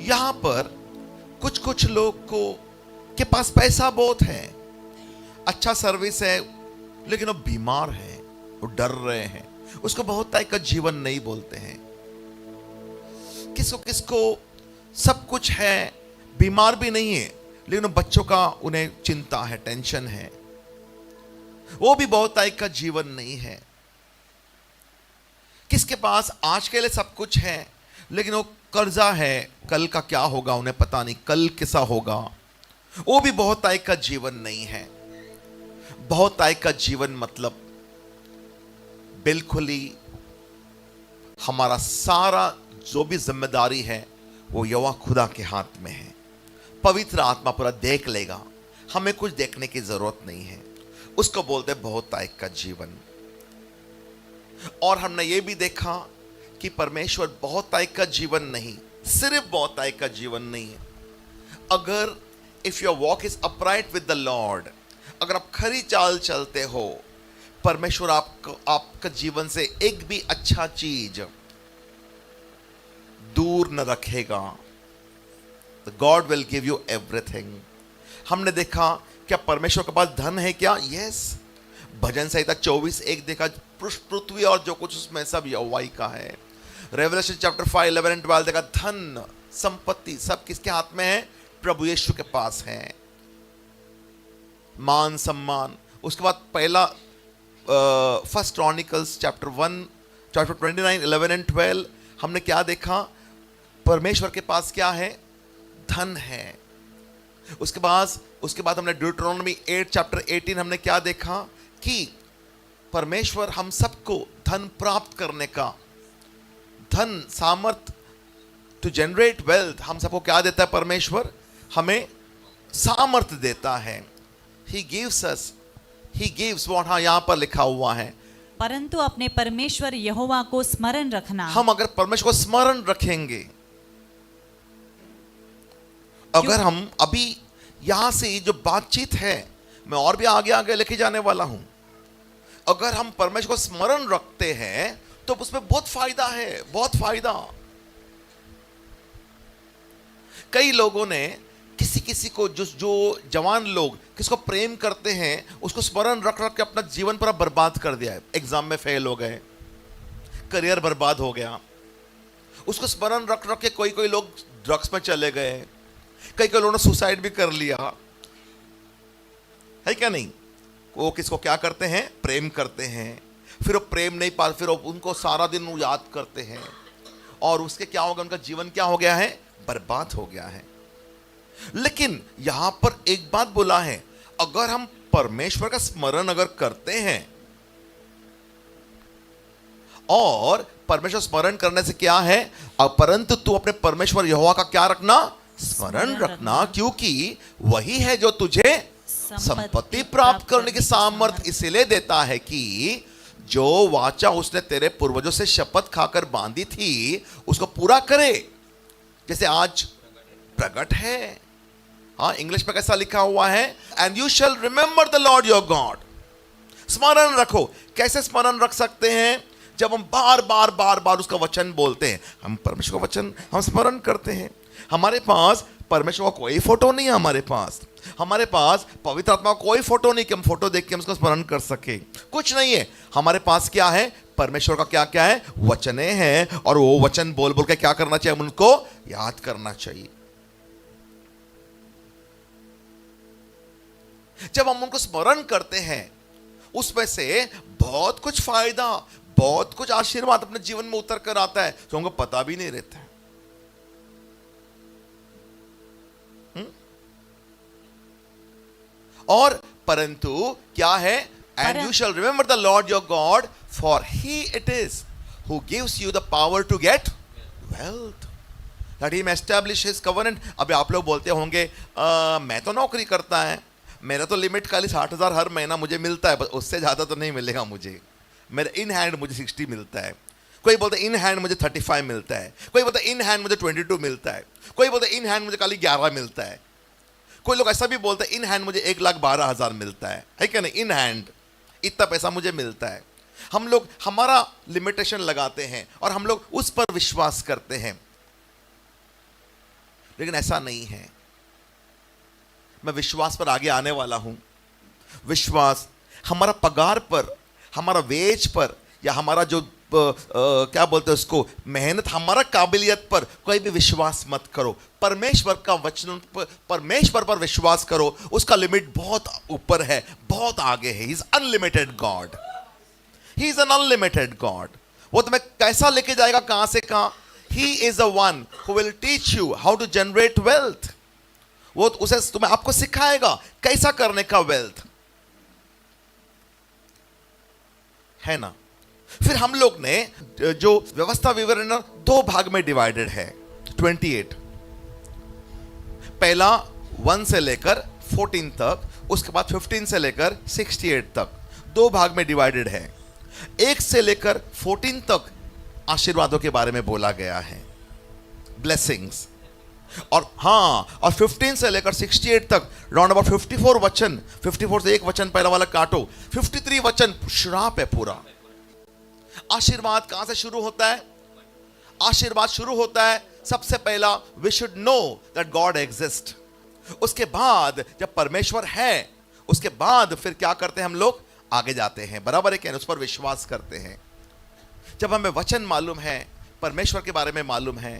यहाँ पर कुछ कुछ लोग को के पास पैसा बहुत है, अच्छा सर्विस है, लेकिन वो बीमार है, वो डर रहे हैं, उसको बहुत टाइप का जीवन नहीं बोलते हैं। किसको किसको सब कुछ है, बीमार भी नहीं है, लेकिन बच्चों का उन्हें चिंता है, टेंशन है, वो भी बहुत टाइप का जीवन नहीं है। किसके पास आज के लिए सब कुछ है, लेकिन वो कर्जा है, कल का क्या होगा उन्हें पता नहीं, कल कैसा होगा, वो भी बहुत टाइप का जीवन नहीं है। बहुत टाइप का जीवन मतलब बिल्कुल ही हमारा सारा जो भी जिम्मेदारी है वो यहोवा खुदा के हाथ में है। पवित्र आत्मा पूरा देख लेगा, हमें कुछ देखने की जरूरत नहीं है। उसको बोलते बहुत टाइप का जीवन। और हमने ये भी देखा कि परमेश्वर बहुत टाइप का जीवन नहीं, सिर्फ बहुत टाइप का जीवन नहीं है। अगर if your walk is upright with the Lord, अगर आप खरी चाल चलते हो, परमेश्वर आपका जीवन से एक भी अच्छा चीज दूर न रखेगा। God will give you everything. हमने देखा क्या परमेश्वर के पास धन है क्या? यस। भजन संहिता 24:1 देखा, पृथ्वी और जो कुछ उसमें सब यहोवा ही का है। रेवलेशन चैप्टर 5, 11 एंड 12 देखा, धन संपत्ति सब किसके हाथ में है? प्रभु यीशु के पास है। मान सम्मान। उसके बाद पहला first chronicles chapter 1 chapter 29, 11 and 12 हमने क्या देखा? परमेश्वर के पास क्या है? धन है। उसके बाद हमने ड्यूटरोनॉमी 8 चैप्टर 18 हमने क्या देखा कि परमेश्वर हम सबको धन प्राप्त करने का, धन सामर्थ टू जनरेट वेल्थ, हम सबको क्या देता है? परमेश्वर हमें सामर्थ देता है। He gives what, हाँ यहाँ पर लिखा हुआ है, परंतु अपने परमेश्वर यहोवा को स्मरण रखना। हम अगर परमेश्वर को स्मरण रखेंगे, अगर हम अभी यहां से जो बातचीत है मैं और भी आगे आगे लेके जाने वाला हूं, अगर हम परमेश्वर को स्मरण रखते हैं तो उसमें बहुत फायदा है, बहुत फायदा। कई लोगों ने किसी को जो जवान लोग किसको प्रेम करते हैं उसको स्मरण रख रख के अपना जीवन पूरा बर्बाद कर दिया है। एग्जाम में फेल हो गए, करियर बर्बाद हो गया। उसको स्मरण रख रख के कोई लोग ड्रग्स में चले गए, कई लोगों ने सुसाइड भी कर लिया है क्या नहीं? वो किसको क्या करते हैं? प्रेम करते हैं। फिर वो प्रेम नहीं पाते, फिर उनको सारा दिन वो याद करते हैं, और उसके क्या होगा? उनका जीवन क्या हो गया है? बर्बाद हो गया है। लेकिन यहां पर एक बात बोला है, अगर हम परमेश्वर का स्मरण अगर करते हैं, और परमेश्वर स्मरण करने से क्या है? परंतु तू अपने परमेश्वर यहोवा का क्या रखना? स्मरण रखना, क्योंकि वही है जो तुझे संपत्ति प्राप्त करने की सामर्थ इसलिए देता है कि जो वाचा उसने तेरे पूर्वजों से शपथ खाकर बांधी थी उसको पूरा करे, जैसे आज प्रकट है। हाँ, इंग्लिश में कैसा लिखा हुआ है? And you shall remember the Lord your God. स्मरण रखो। कैसे स्मरण रख सकते हैं? जब हम बार उसका वचन बोलते हैं, हम परमेश्वर का वचन हम स्मरण करते हैं। हमारे पास परमेश्वर का कोई फोटो नहीं है, हमारे पास पवित्र आत्मा का कोई फोटो नहीं कि हम फोटो देख के हम उसको स्मरण कर सके, कुछ नहीं है। हमारे पास क्या है? परमेश्वर का क्या क्या है? वचने हैं, और वो वचन बोल बोल के क्या करना चाहिए? हम उनको याद करना चाहिए। जब हम उनको स्मरण करते हैं, उसमें से बहुत कुछ फायदा, बहुत कुछ आशीर्वाद अपने जीवन में उतर कर आता है जो हमको पता भी नहीं रहता है। और परंतु क्या है? And you shall remember the Lord your God, for he it is who gives you the power to get wealth, that he may establish his covenant. अभी आप लोग बोलते होंगे मैं तो नौकरी करता है, मेरा तो लिमिट खाली 60,000 हर महीना मुझे मिलता है, उससे ज़्यादा तो नहीं मिलेगा मुझे, मेरे इन हैंड मुझे 60 मिलता है। कोई बोलता है इन हैंड मुझे 35 मिलता है, कोई बोलता है इन हैंड मुझे 22 मिलता है, कोई बोलता है इन हैंड मुझे खाली 11 मिलता है, कोई लोग ऐसा भी बोलते हैं इन हैंड मुझे 1,12,000 मिलता है क्या नहीं? इन हैंड इतना पैसा मुझे मिलता है। हम लोग हमारा लिमिटेशन लगाते हैं और हम लोग उस पर विश्वास करते हैं। लेकिन ऐसा नहीं है। मैं विश्वास पर आगे आने वाला हूं। विश्वास हमारा पगार पर, हमारा वेज पर, या हमारा जो क्या बोलते हैं उसको, मेहनत, हमारा काबिलियत पर कोई भी विश्वास मत करो। परमेश्वर का वचन पर, परमेश्वर पर विश्वास करो। उसका लिमिट बहुत ऊपर है, बहुत आगे है। He is unlimited God, he is an unlimited God. वो तुम्हें कैसा लेके जाएगा, कहां से कहां। He is a one who will teach you how to generate wealth. वो उसे तुम्हें आपको सिखाएगा कैसा करने का वेल्थ, है ना। फिर हम लोग ने जो व्यवस्था विवरण दो भाग में डिवाइडेड है, 28। पहला 1 से लेकर 14 तक, उसके बाद 15 से लेकर 68 तक, दो भाग में डिवाइडेड है। 1 से लेकर 14 तक आशीर्वादों के बारे में बोला गया है, ब्लेसिंग्स। और हाँ, और 15 से लेकर 68 तक राउंड अबाउट 54 वचन, 54 से एक वचन पहला वाला काटो, 53 वचन श्राप है पूरा। आशीर्वाद कहां से शुरू होता है? आशीर्वाद शुरू होता है सबसे पहला, we should know that God exist. उसके बाद जब परमेश्वर है, उसके बाद फिर क्या करते हैं हम लोग? आगे जाते हैं, बराबर है क्या? उस पर विश्वास करते हैं। जब हमें वचन मालूम है, परमेश्वर के बारे में मालूम है,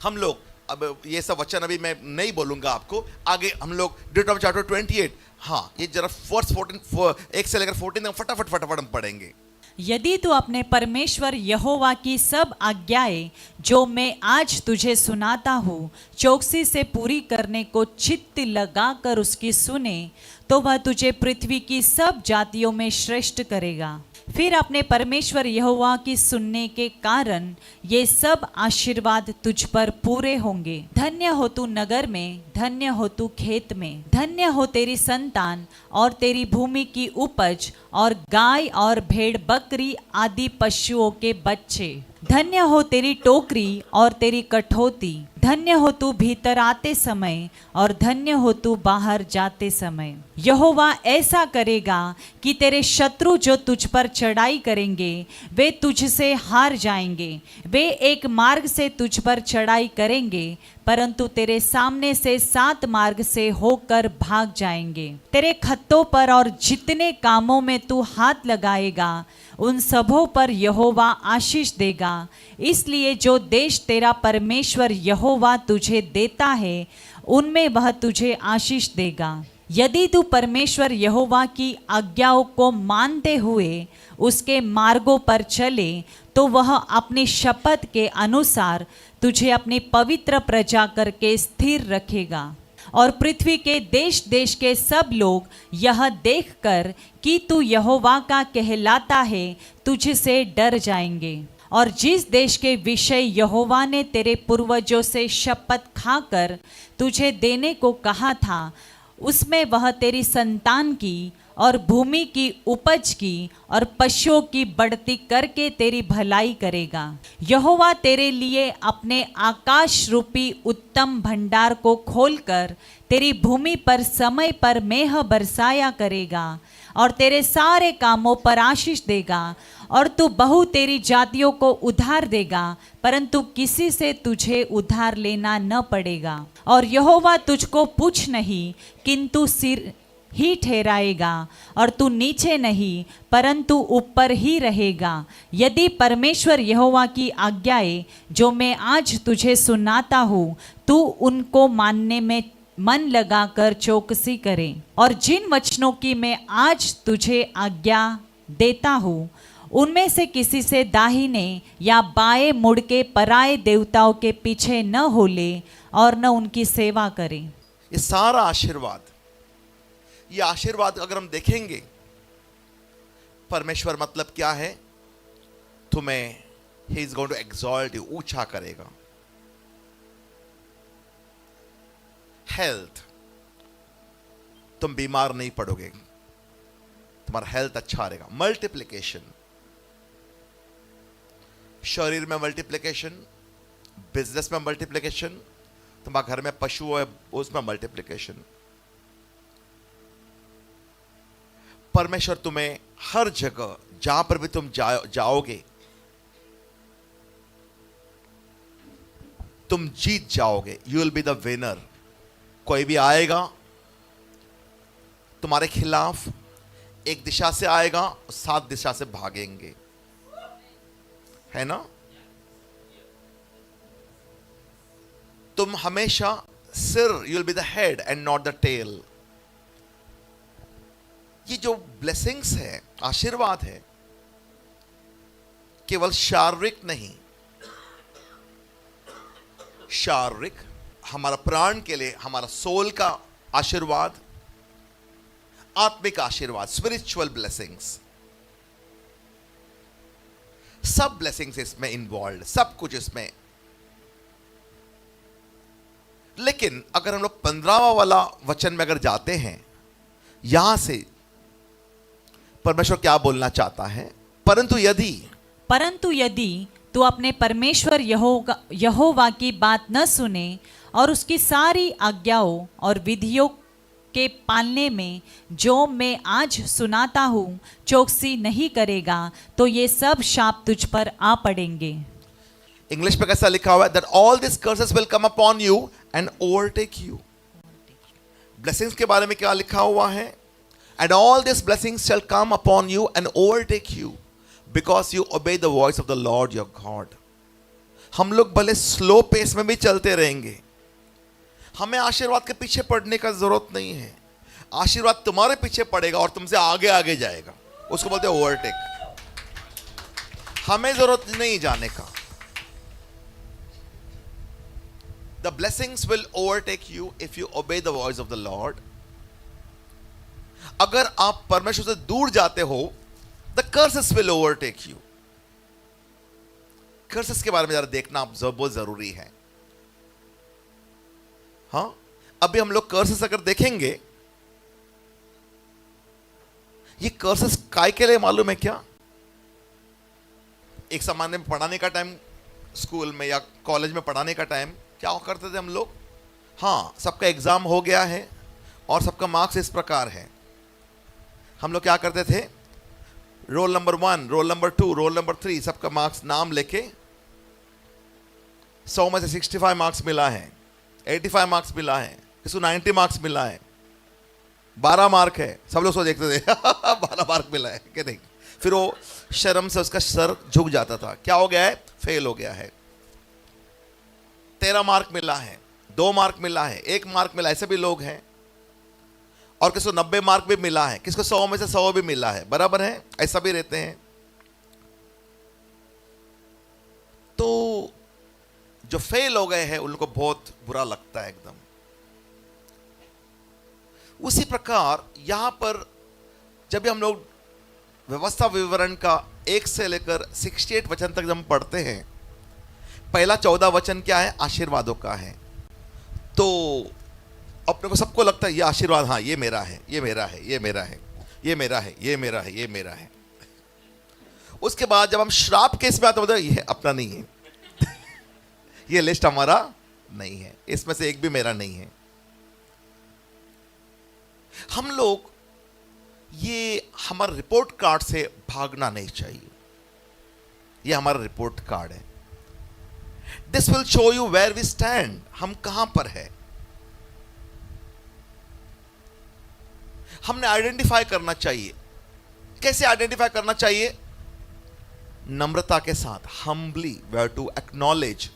हम लोग, अब ये सब वचन अभी मैं नहीं बोलूंगा आपको, आगे हम लोग ड्यूटोनॉमी चैप्टर 28, हाँ ये जरा वर्स 14, 1 से लेकर 14 तक फटाफट हम पढ़ेंगे। यदि तू अपने परमेश्वर यहोवा की सब आज्ञाएं जो मैं आज तुझे सुनाता हूँ चौकसी से पूरी करने को चित्त लगाकर उसकी सुने, तो वह तुझे पृथ्वी की सब जातियों में श्रेष्ठ करेगा। फिर अपने परमेश्वर यहोवा की सुनने के कारण ये सब आशीर्वाद तुझ पर पूरे होंगे। धन्य हो तू नगर में, धन्य हो तू खेत में, धन्य हो तेरी संतान और तेरी भूमि की उपज और गाय और भेड़ बकरी आदि पशुओं के बच्चे। धन्य हो तेरी टोकरी और तेरी कठौती, धन्य हो तू भीतर आते समय और धन्य हो तू बाहर जाते समय। यहोवा ऐसा करेगा कि तेरे शत्रु जो तुझ पर चढ़ाई करेंगे वे तुझसे हार जाएंगे। वे एक मार्ग से तुझ पर चढ़ाई करेंगे परंतु तेरे सामने से 7 मार्ग से होकर भाग जाएंगे। तेरे खत्तों पर और जितने कामों में तू हाथ लगाएगा उन सबों पर यहोवा आशीष देगा। इसलिए जो देश तेरा परमेश्वर यहोवा तुझे देता है उनमें वह तुझे आशीष देगा। यदि तू परमेश्वर यहोवा की आज्ञाओं को मानते हुए उसके मार्गों पर चले तो वह अपनी शपथ के अनुसार तुझे अपनी पवित्र प्रजा करके स्थिर रखेगा। और पृथ्वी के देश देश के सब लोग यह देखकर कि तू यहोवा का कहलाता है तुझसे डर जाएंगे। और जिस देश के विषय यहोवा ने तेरे पूर्वजों से शपथ खाकर तुझे देने को कहा था उसमें वह तेरी संतान की और भूमि की उपज की और पशुओं की बढ़ती करके तेरी भलाई करेगा। यहोवा तेरे लिए अपने आकाश रूपी उत्तम भंडार को खोलकर तेरी भूमि पर समय पर मेह बरसाया करेगा और तेरे सारे कामों पर आशीष देगा। और तू बहु तेरी जातियों को उधार देगा परंतु किसी से तुझे उधार लेना न पड़ेगा। और यहोवा तुझको पूछ नहीं किंतु सिर ही ठहराएगा और तू नीचे नहीं परंतु ऊपर ही रहेगा। यदि परमेश्वर यहोवा की आज्ञाएं जो मैं आज तुझे सुनाता हूँ तू उनको मानने में मन लगाकर चौकसी करे। और जिन वचनों की मैं आज तुझे आज्ञा देता हूँ उनमें से किसी से दाहिने या बाएं मुड़ के पराये देवताओं के पीछे न होले और न उनकी सेवा करे। ये सारा आशीर्वाद, ये आशीर्वाद अगर हम देखेंगे, परमेश्वर मतलब क्या है? तुम्हें he is going to exalt you, ऊंचा करेगा। हेल्थ, तुम बीमार नहीं पड़ोगे, तुम्हारा हेल्थ अच्छा रहेगा। मल्टीप्लिकेशन, शरीर में मल्टीप्लिकेशन, बिजनेस में मल्टीप्लिकेशन, तुम्हारे घर में पशु है उसमें मल्टीप्लिकेशन। परमेश्वर तुम्हें हर जगह जहां पर भी तुम जाओगे तुम जीत जाओगे, you will be the winner. कोई भी आएगा तुम्हारे खिलाफ, एक दिशा से आएगा, 7 दिशा से भागेंगे, है ना। तुम हमेशा सिर, you will be the head and not the tail. ये जो ब्लेसिंग्स है, आशीर्वाद है, केवल शारीरिक नहीं, शारीरिक हमारा प्राण के लिए, हमारा सोल का आशीर्वाद, आत्मिक आशीर्वाद, स्पिरिचुअल ब्लेसिंग्स, सब ब्लेसिंग्स इसमें इन्वॉल्व, सब कुछ इसमें। लेकिन अगर हम लोग 15वां वाला वचन में अगर जाते हैं, यहां से परमेश्वर क्या बोलना चाहता है, परंतु यदि तू अपने परमेश्वर यहोवा की बात न सुने और उसकी सारी आज्ञाओं और विधियों के पालने में जो मैं आज सुनाता हूं चौकसी नहीं करेगा, तो ये सब शाप तुझ पर आ पड़ेंगे। इंग्लिश में कैसा लिखा हुआ है, that all this curses will come upon you and overtake you. Blessings के बारे में क्या लिखा हुआ है, and all this blessings shall come upon you and overtake you because you obey the voice of the Lord your God. हम लोग भले स्लो पेस में भी चलते रहेंगे, हमें आशीर्वाद के पीछे पड़ने का जरूरत नहीं है। आशीर्वाद तुम्हारे पीछे पड़ेगा और तुमसे आगे आगे जाएगा, उसको बोलते हैं ओवरटेक। हमें जरूरत नहीं जाने का। The blessings will overtake you if you obey the voice of the Lord. अगर आप परमेश्वर से दूर जाते हो, the curses will overtake you. Curses के बारे में जरा देखना आप बहुत जरूरी है। हाँ, अभी हम लोग कर्सेस अगर देखेंगे, ये कर्सेस काय के लिए मालूम है क्या? एक सामान्य में पढ़ाने का टाइम, स्कूल में या कॉलेज में पढ़ाने का टाइम क्या करते थे हम लोग? हाँ, सबका एग्जाम हो गया है और सबका मार्क्स इस प्रकार है। हम लोग क्या करते थे, roll number 1, roll number 2, roll number 3, सबका मार्क्स नाम लेके 100 में से 65 मार्क्स मिला है, 85 मार्क्स मिला है, किसी को 90 मार्क्स मिला है, 12 मार्क है, सब लोग सो देखते थे 12 मार्क मिला है कि नहीं। फिर वो शर्म से उसका सर झुक जाता था, क्या हो गया है, फेल हो गया है। 13 मार्क मिला है, 2 मार्क मिला है, 1 मार्क मिला, ऐसे भी लोग हैं। और किसको 90 मार्क भी मिला है, किसको 100 में से 100 भी मिला है, बराबर है, ऐसा भी रहते हैं। तो जो फेल हो गए हैं उनको बहुत बुरा लगता है एकदम। उसी प्रकार यहां पर जब भी हम लोग व्यवस्था विवरण का 1 से लेकर 68 वचन तक जब हम पढ़ते हैं, पहला 14 वचन क्या है, आशीर्वादों का है। तो अपने को सबको लगता है ये आशीर्वाद, हाँ ये मेरा है, ये मेरा है, ये मेरा है, ये मेरा है, ये मेरा है, ये मेरा है। उसके बाद जब हम श्राप केस में आते हैं, ये अपना नहीं है ये लिस्ट हमारा नहीं है, इसमें से एक भी मेरा नहीं है। हम लोग ये हमारे रिपोर्ट कार्ड से भागना नहीं चाहिए। ये हमारा रिपोर्ट कार्ड है। This will show you where we stand, हम कहां पर है। हमने आइडेंटिफाई करना चाहिए। कैसे आइडेंटिफाई करना चाहिए? नम्रता के साथ, humbly, we have to acknowledge.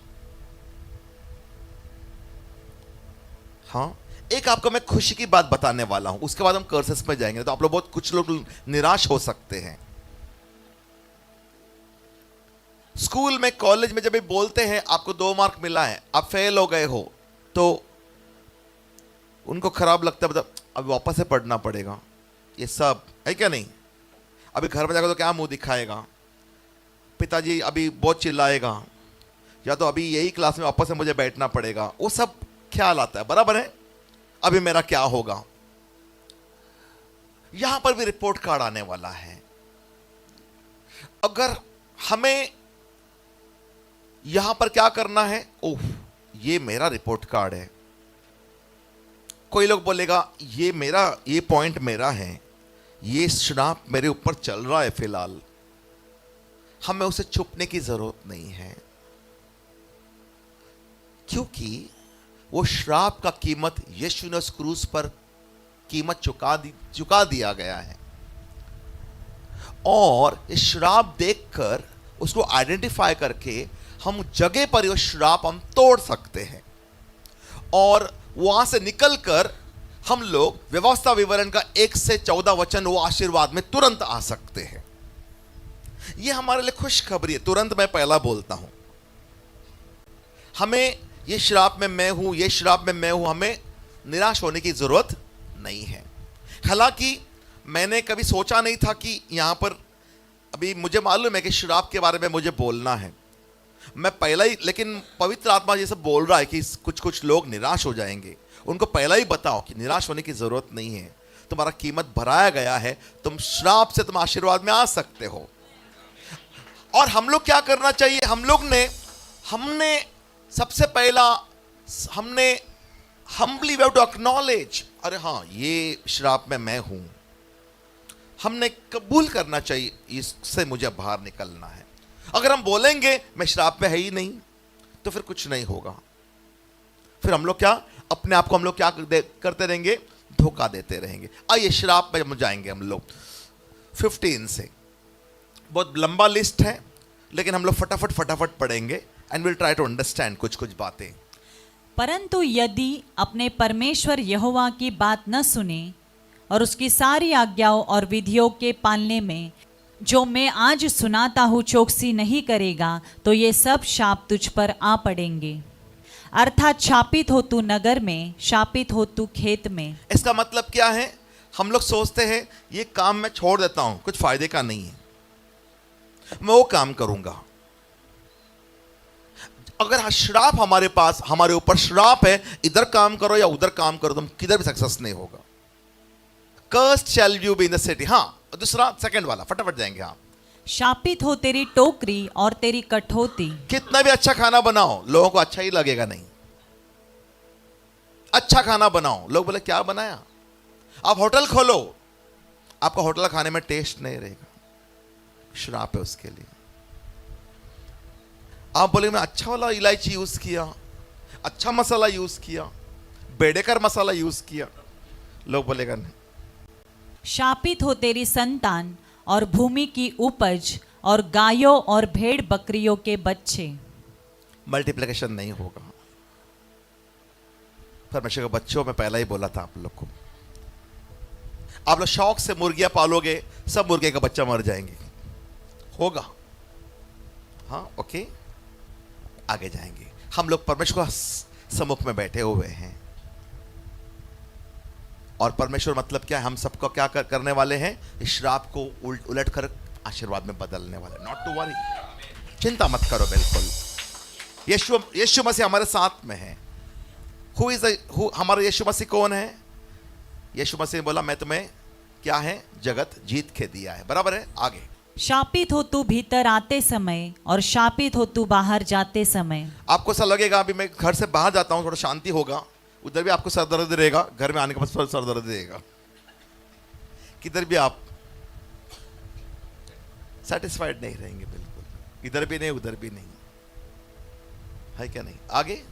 हाँ, एक आपको मैं खुशी की बात बताने वाला हूं, उसके बाद हम कर्सेस में जाएंगे। तो आप लोग कुछ लोग निराश हो सकते हैं। स्कूल में, कॉलेज में जब भी बोलते हैं आपको 2 मार्क मिला है, आप फेल हो गए हो, तो उनको खराब लगता है, मतलब अब वापस से पढ़ना पड़ेगा, ये सब है क्या नहीं। अभी घर में जाकर तो क्या मुंह दिखाएगा, पिताजी अभी बहुत चिल्लाएगा, या तो अभी यही क्लास में वापस से मुझे बैठना पड़ेगा, वो सब ख्याल आता है, बराबर है। अभी मेरा क्या होगा। यहां पर भी रिपोर्ट कार्ड आने वाला है। अगर हमें यहां पर क्या करना है, ओह ये मेरा रिपोर्ट कार्ड है। कोई लोग बोलेगा ये मेरा, ये पॉइंट मेरा है, ये श्राप मेरे ऊपर चल रहा है फिलहाल, हमें उसे छुपने की जरूरत नहीं है। क्योंकि वो श्राप का कीमत यीशु ने उस क्रूस पर कीमत चुका दिया गया है। और इस श्राप देखकर उसको आइडेंटिफाई करके हम जगह पर वो श्राप हम तोड़ सकते हैं और वहां से निकलकर हम लोग व्यवस्था विवरण का 1 से 14 वचन वो आशीर्वाद में तुरंत आ सकते हैं। यह हमारे लिए खुशखबरी है। तुरंत मैं पहला बोलता हूं, हमें ये श्राप में मैं हूं, ये श्राप में मैं हूं, हमें निराश होने की जरूरत नहीं है। हालांकि मैंने कभी सोचा नहीं था कि यहां पर अभी मुझे मालूम है कि श्राप के बारे में मुझे बोलना है, मैं पहला ही, लेकिन पवित्र आत्मा ये सब बोल रहा है कि कुछ लोग निराश हो जाएंगे, उनको पहला ही बताओ कि निराश होने की जरूरत नहीं है, तुम्हारा कीमत भराया गया है, तुम श्राप से तुम आशीर्वाद में आ सकते हो। और हम लोग क्या करना चाहिए, हमने सबसे पहला हमने humbly we have to acknowledge, अरे हाँ ये श्राप में मैं हूं, हमने कबूल करना चाहिए इससे मुझे बाहर निकलना है। अगर हम बोलेंगे मैं श्राप में है ही नहीं तो फिर कुछ नहीं होगा, फिर हम लोग क्या अपने आप को हम लोग क्या करते रहेंगे, धोखा देते रहेंगे। आइए श्राप में हम जाएंगे, हम लोग 15 से, बहुत लंबा लिस्ट है लेकिन हम लोग फटाफट पढ़ेंगे and will try to understand कुछ बातें। परंतु यदि अपने परमेश्वर यहोवा की बात न सुने और उसकी सारी आज्ञाओं और विधियों के पालने में जो मैं आज सुनाता हूँ चौकसी नहीं करेगा, तो ये सब शाप तुझ पर आ पड़ेंगे। अर्थात शापित हो तू नगर में, शापित हो तू खेत में। इसका मतलब क्या है, हम लोग सोचते हैं ये काम मैं छोड़ देता हूं, कुछ फायदे का नहीं है, मैं वो काम करूंगा। अगर श्राप हमारे पास, हमारे ऊपर श्राप है, इधर काम करो या उधर काम करो, तुम किधर भी सक्सेस नहीं होगा। Cursed shall you be in the city। हाँ, दूसरा सेकंड वाला फटाफट जाएंगे। हाँ, शापित हो तेरी टोकरी और तेरी कठौती। कितना भी अच्छा खाना बनाओ लोगों को अच्छा ही लगेगा नहीं। अच्छा खाना बनाओ, लोग बोले क्या बनाया। आप होटल खोलो, आपका होटल खाने में टेस्ट नहीं रहेगा, श्राप है उसके लिए। आप बोले मैं अच्छा वाला इलायची यूज किया, अच्छा मसाला यूज किया, बेडेकर मसाला यूज किया, लोग बोलेगा नहीं। शापित हो तेरी संतान और भूमि की उपज और गायों और भेड़ बकरियों के बच्चे। मल्टीप्लिकेशन नहीं होगा। परमेश्वर के बच्चों में पहला ही बोला था आप लोग को, आप लोग शौक से मुर्गियां पालोगे, सब मुर्गे का बच्चा मर जाएंगे, होगा। हाँ ओके, आगे जाएंगे। हम लोग परमेश्वर सम्मुख में बैठे हुए हैं और परमेश्वर मतलब क्या है, हम सबको क्या करने वाले हैं, इस श्राप को उलट कर आशीर्वाद में बदलने वाले। नॉट टू वरी, चिंता मत करो बिल्कुल। यीशु मसीह हमारे साथ में है। हमारा यीशु मसीह कौन है? यीशु मसीह ने बोला मैं तुम्हें क्या है, जगत जीत के दिया है। बराबर है। आगे, शापित हो तू भीतर आते समय और शापित हो तू बाहर जाते समय। आपको ऐसा लगेगा अभी मैं घर से बाहर जाता हूं थोड़ा शांति होगा, उधर भी आपको सर दर्द रहेगा, घर में आने के बाद सर दर्द रहेगा, किधर भी आप सेटिस्फाइड नहीं रहेंगे बिल्कुल, इधर भी नहीं उधर भी नहीं, है क्या नहीं। आगे,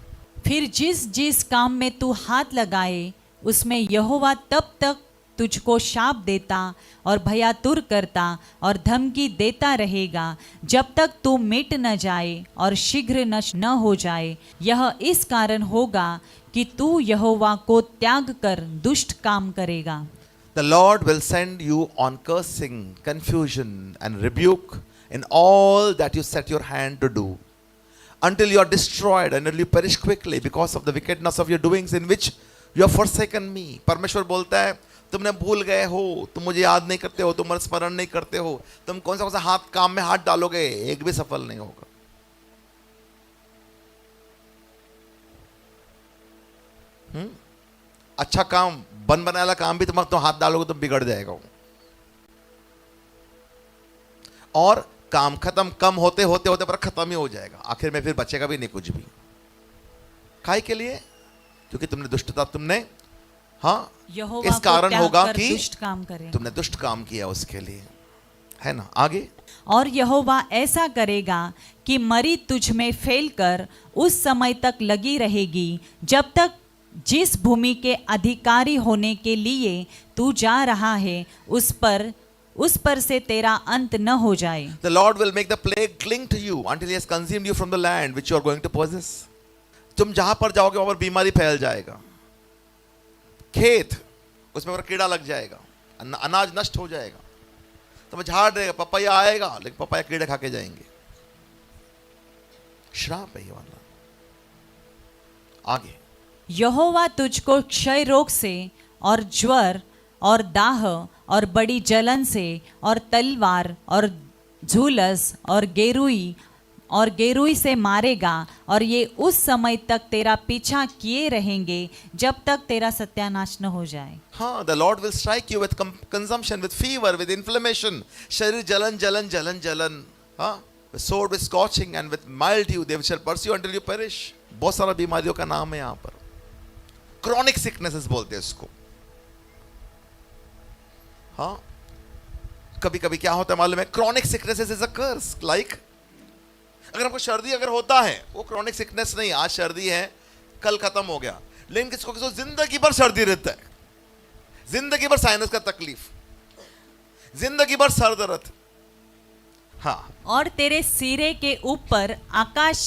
फिर जिस जिस काम में तू हाथ लगाए उसमें यहोवा तब तक तुझको शाप देता और भयातुर करता और धमकी देता रहेगा जब तक तू मिट न जाए और शीघ्र नष्ट न हो जाए। यह इस कारण होगा कि तू यहोवा को त्याग कर दुष्ट काम करेगा। The Lord will send you on cursing, confusion and rebuke in all that you set your hand to do, until you are destroyed and until you perish quickly because of the wickedness of your doings in which you have forsaken me। परमेश्वर बोलता है तुमने भूल गए हो, तुम मुझे याद नहीं करते हो, तुम स्मरण नहीं करते हो, तुम कौन सा हाथ काम में हाथ डालोगे, एक भी सफल नहीं होगा। अच्छा काम, बन बनाया काम भी तुम हाथ डालोगे तो बिगड़ जाएगा वो। और काम खत्म, कम होते होते होते पर खत्म ही हो जाएगा, आखिर में फिर बचेगा भी नहीं कुछ भी। काहे के लिए? क्योंकि तुमने दुष्टता, तुमने हाँ, इस कारण होगा कि दुष्ट काम करे, तुमने दुष्ट काम किया उसके लिए। है ना। आगे, और यहोवा ऐसा करेगा कि मरी तुझ में फैलकर उस समय तक लगी रहेगी जब तक जिस भूमि के अधिकारी होने के लिए तू जा रहा है उस पर से तेरा अंत न हो जाए। the Lord will make the plague cling to you until he has consumed you from the land which you are going to possess. तुम जहां पर जाओगे वहां पर बीमारी फैल जाएगा, खेत उसमें कीड़ा लग जाएगा, अनाज नष्ट हो जाएगा, तो झाड़ देगा, पपैया आएगा लेकिन पपैया कीड़े खा के जाएंगे। श्राप है ये वाला। आगे, यहोवा तुझको क्षय रोग से और ज्वर और दाह और बड़ी जलन से और तलवार और झुलस और गेरुई से मारेगा, और ये उस समय तक तेरा पीछा किए रहेंगे जब तक तेरा सत्यानाश न हो जाए। हाँ, the Lord will strike you with consumption, with fever, with inflammation, शरीर जलन जलन जलन जलन, हाँ, with sword, with scorching and with mildew they shall pursue until you perish। बहुत सारा बीमारियों का नाम है यहाँ पर, क्रॉनिक सिकनेसेस बोलते हैं इसको। हाँ, कभी कभी क्या होता है मालूम है, chronic sicknesses is a curse. Like अगर हमको सर्दी अगर होता है, वो क्रॉनिक सिकनेस नहीं, आज सर्दी है कल खत्म हो गया, लेकिन किसको किसको जिंदगी भर सर्दी रहता है, जिंदगी भर साइनस का तकलीफ, जिंदगी भर सर दर्द। हाँ, और तेरे सिरे के ऊपर आकाश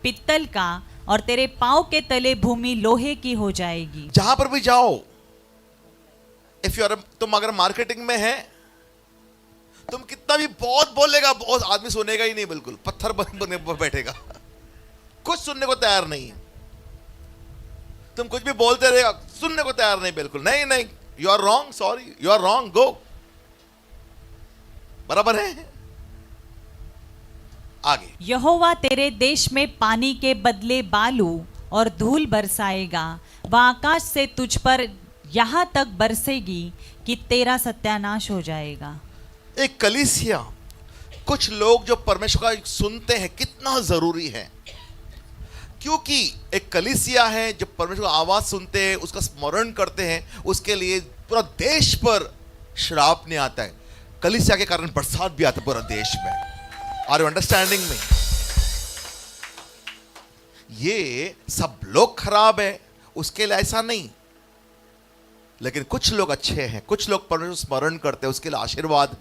पित्तल का और तेरे पांव के तले भूमि लोहे की हो जाएगी। जहां पर भी जाओ, इफ यू तुम अगर मार्केटिंग में है, तुम कितना भी बहुत बोलेगा, बहुत आदमी सुनेगा ही नहीं, बिल्कुल पत्थर बने बैठेगा, कुछ सुनने को तैयार नहीं। तुम कुछ भी बोलते रहेगा, सुनने को तैयार नहीं, बिल्कुल नहीं नहीं, you are wrong, sorry you are wrong, go. बराबर है। आगे, यहोवा तेरे देश में पानी के बदले बालू और धूल बरसाएगा, वह आकाश से तुझ पर यहां तक बरसेगी कि तेरा सत्यानाश हो जाएगा। एक कलीसिया, कुछ लोग जो परमेश्वर का सुनते हैं कितना जरूरी है, क्योंकि एक कलीसिया है जो परमेश्वर का आवाज सुनते हैं, उसका स्मरण करते हैं, उसके लिए पूरा देश पर श्राप नहीं आता है, कलीसिया के कारण बरसात भी आता है पूरा देश में। आर यू अंडरस्टैंडिंग में? ये सब लोग खराब है उसके लिए ऐसा नहीं, लेकिन कुछ लोग अच्छे हैं, कुछ लोग परमेश्वर स्मरण करते हैं, उसके लिए आशीर्वाद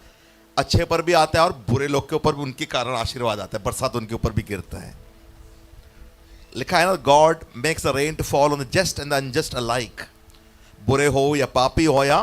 अच्छे पर भी आता है और बुरे लोग के ऊपर भी उनके कारण आशीर्वाद आता है, बरसात उनके ऊपर भी गिरता है। लिखा है ना, God makes a rain to fall on the just and the unjust alike. बुरे हो या पापी हो या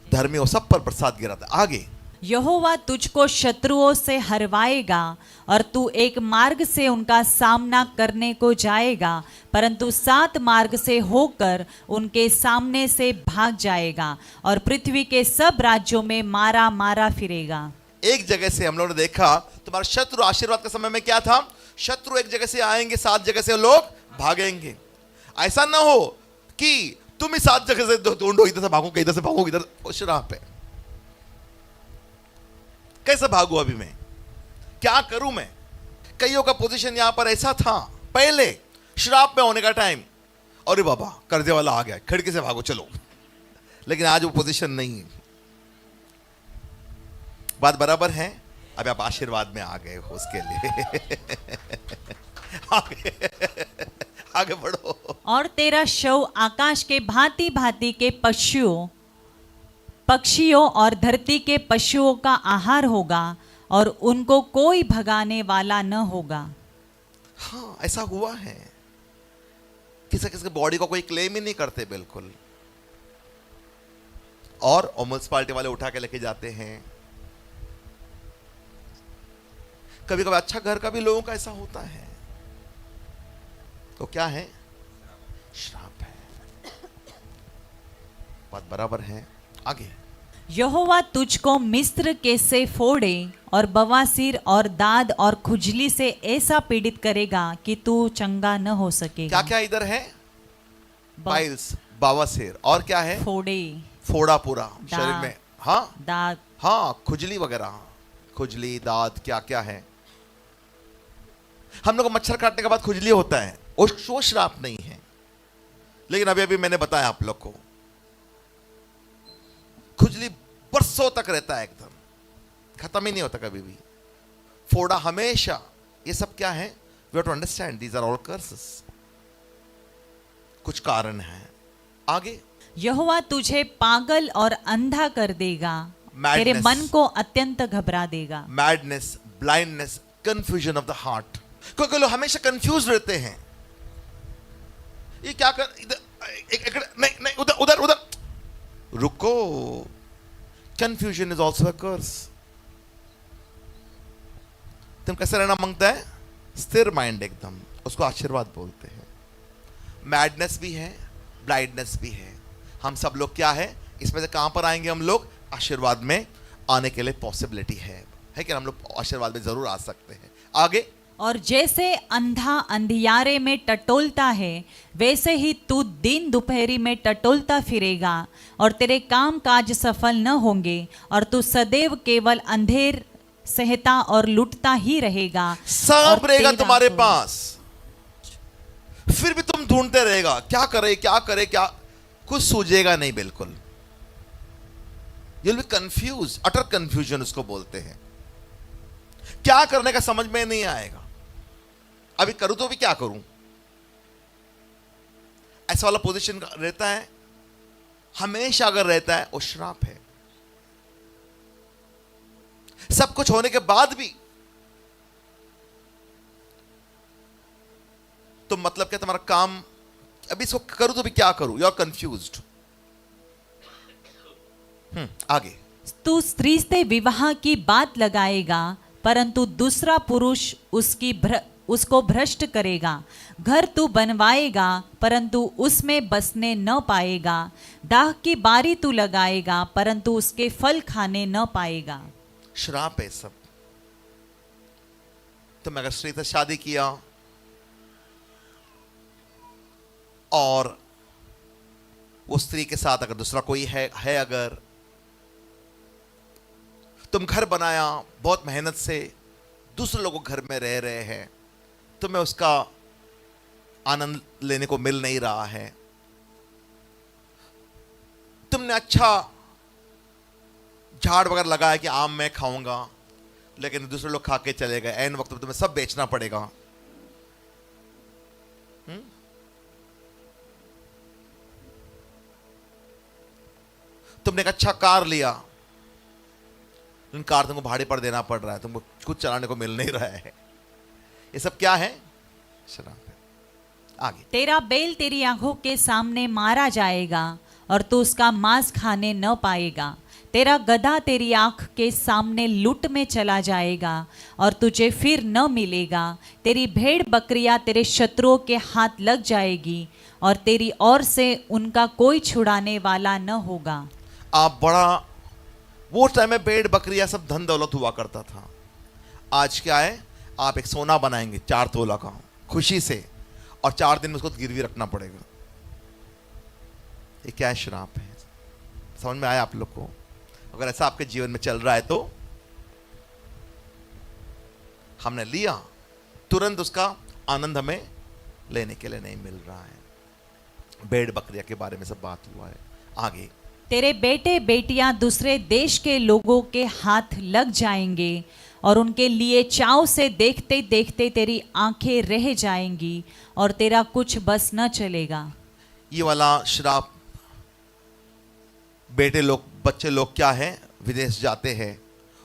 धर्मी हो, सब पर बरसात गिराता है। आगे, यहोवा तुझको शत्रुओं से हरवाएगा और तू एक मार्ग से उनका सामना करने को जाएगा, परंतु 7 मार्ग से होकर उनके सामने से भाग जाएगा और पृथ्वी के सब राज्यों में मारा मारा फिरेगा। एक जगह से हम लोगों ने देखा, तुम्हारा शत्रु आशीर्वाद के समय में क्या था, शत्रु एक जगह से आएंगे, 7 जगह से लोग भागेंगे। ऐसा ना हो कि तुम ही 7 जगह से ढूंढो, इधर से भागो, इधर से भागो, इधर श्राप है। कैसे भागू अभी मैं, क्या करूं मैं? कईयों का पोजीशन यहां पर ऐसा था पहले श्राप में होने का टाइम, अरे बाबा कर्जे वाला आ गया, खिड़की से भागो चलो, लेकिन आज वो पोजीशन नहीं है। बात बराबर है? अभी आप आशीर्वाद में आ गए हो उसके लिए आगे बढ़ो। और तेरा शव आकाश के भांति भांति के पक्षियों और धरती के पशुओं का आहार होगा और उनको कोई भगाने वाला न होगा। हाँ, ऐसा हुआ है, किसी किसी बॉडी को कोई क्लेम ही नहीं करते बिल्कुल, और म्युनिसिपालिटी वाले उठा के लेके जाते हैं। कभी कभी अच्छा घर का भी लोगों का ऐसा होता है, तो क्या है, श्राप है। बात बराबर है। आगे, यहोवा तुझको मिस्र के से फोड़े और बवासीर और दाद और खुजली से ऐसा पीड़ित करेगा कि तू चंगा न हो सकेगा। क्या क्या इधर है, बाइल्स, बवासीर, और क्या है, फोड़े, फोड़ा पूरा शरीर में, हाँ दाद, हाँ खुजली वगैरह, खुजली दाद क्या क्या है। हम लोग को मच्छर काटने के बाद खुजली होता है, वो श्राप नहीं है, लेकिन अभी अभी मैंने बताया आप लोग को, खुजली बरसों तक रहता है एकदम, खत्म ही नहीं होता कभी भी। फोड़ा हमेशा। ये सब क्या है? We have to understand these are all curses. कुछ कारण है। आगे, यहोवा तुझे पागल और अंधा कर देगा, तेरे Madness. मन को अत्यंत घबरा देगा। Madness, blindness, confusion of the heart. क्योंकि लोग हमेशा कंफ्यूज रहते हैं। ये क्या कर, इधर नहीं नहीं, उधर उधर उधर रुको। कंफ्यूजन इज ऑल्सो अ कर्स। तुम कैसे रहना मांगता है? स्थिर माइंड एकदम, उसको आशीर्वाद बोलते हैं। मैडनेस भी है, ब्लाइंडनेस भी है। हम सब लोग क्या है, इसमें से कहां पर आएंगे हम लोग? आशीर्वाद में आने के लिए पॉसिबिलिटी है कि हम लोग आशीर्वाद में जरूर आ सकते हैं। आगे, और जैसे अंधा अंधियारे में टटोलता है, वैसे ही तू दिन दोपहरी में टटोलता फिरेगा, और तेरे काम काज सफल न होंगे, और तू सदैव केवल अंधेर सहता और लुटता ही रहेगा। सब और रहेगा तेरा तुम्हारे कोई- पास, फिर भी तुम ढूंढते रहेगा क्या करे क्या करे क्या, कुछ सूझेगा नहीं बिल्कुल। You will be confuse, utter confusion उसको बोलते हैं। क्या करने का समझ में नहीं आएगा। अभी करूं तो भी क्या करूं, ऐसा वाला पोजीशन रहता है हमेशा। अगर रहता है वो श्राप है। सब कुछ होने के बाद भी तो मतलब क्या, तुम्हारा काम, अभी इसको करूं तो भी क्या करूं, यू आर कंफ्यूज्ड। आगे, तू स्त्री से विवाह की बात लगाएगा, परंतु दूसरा पुरुष उसको भ्रष्ट करेगा। घर तू बनवाएगा, परंतु उसमें बसने न पाएगा। दाख की बारी तू लगाएगा, परंतु उसके फल खाने न पाएगा। श्राप है सब। तुम अगर स्त्री से शादी किया और वो स्त्री के साथ अगर दूसरा कोई है अगर तुम घर बनाया बहुत मेहनत से, दूसरे लोगों घर में रह रहे हैं, तुम्हें उसका आनंद लेने को मिल नहीं रहा है। तुमने अच्छा झाड़ वगैरह लगाया कि आम मैं खाऊंगा, लेकिन दूसरे लोग खा के चले गए, ऐन वक्त में तुम्हें सब बेचना पड़ेगा। तुमने एक अच्छा कार लिया, लेकिन कार तुमको भाड़े पर देना पड़ रहा है, तुमको कुछ चलाने को मिल नहीं रहा है। ये सब क्या है? शराब है। आगे, तेरा बैल तेरी आंखों के सामने मारा जाएगा, और तू उसका मांस खाने न पाएगा। तेरा गधा तेरी आंख के सामने लूट में चला जाएगा, और तुझे फिर न मिलेगा। तेरी भेड़ बकरियां तेरे शत्रुओं के हाथ लग जाएगी, और तेरी ओर से उनका कोई छुड़ाने वाला न होगा। आप बड़ा, वो टाइम में भेड़ बकरियां सब धन दौलत हुआ करता था। आज क्या है, आप एक सोना बनाएंगे 4 तोला का खुशी से, और 4 दिन में उसको गिरवी रखना पड़ेगा। ये क्या है? श्राप है। समझ में आया आप लोग को? अगर ऐसा आपके जीवन में चल रहा है तो हमने लिया, तुरंत उसका आनंद हमें लेने के लिए नहीं मिल रहा है। भेड़ बकरिया के बारे में सब बात हुआ है। आगे, तेरे बेटे बेटियां दूसरे देश के लोगों के हाथ लग जाएंगे, और उनके लिए चाव से देखते देखते तेरी आंखें रह जाएंगी, और तेरा कुछ बस न चलेगा। ये वाला श्राप, बेटे लोग, बच्चे लोग क्या है, विदेश जाते हैं,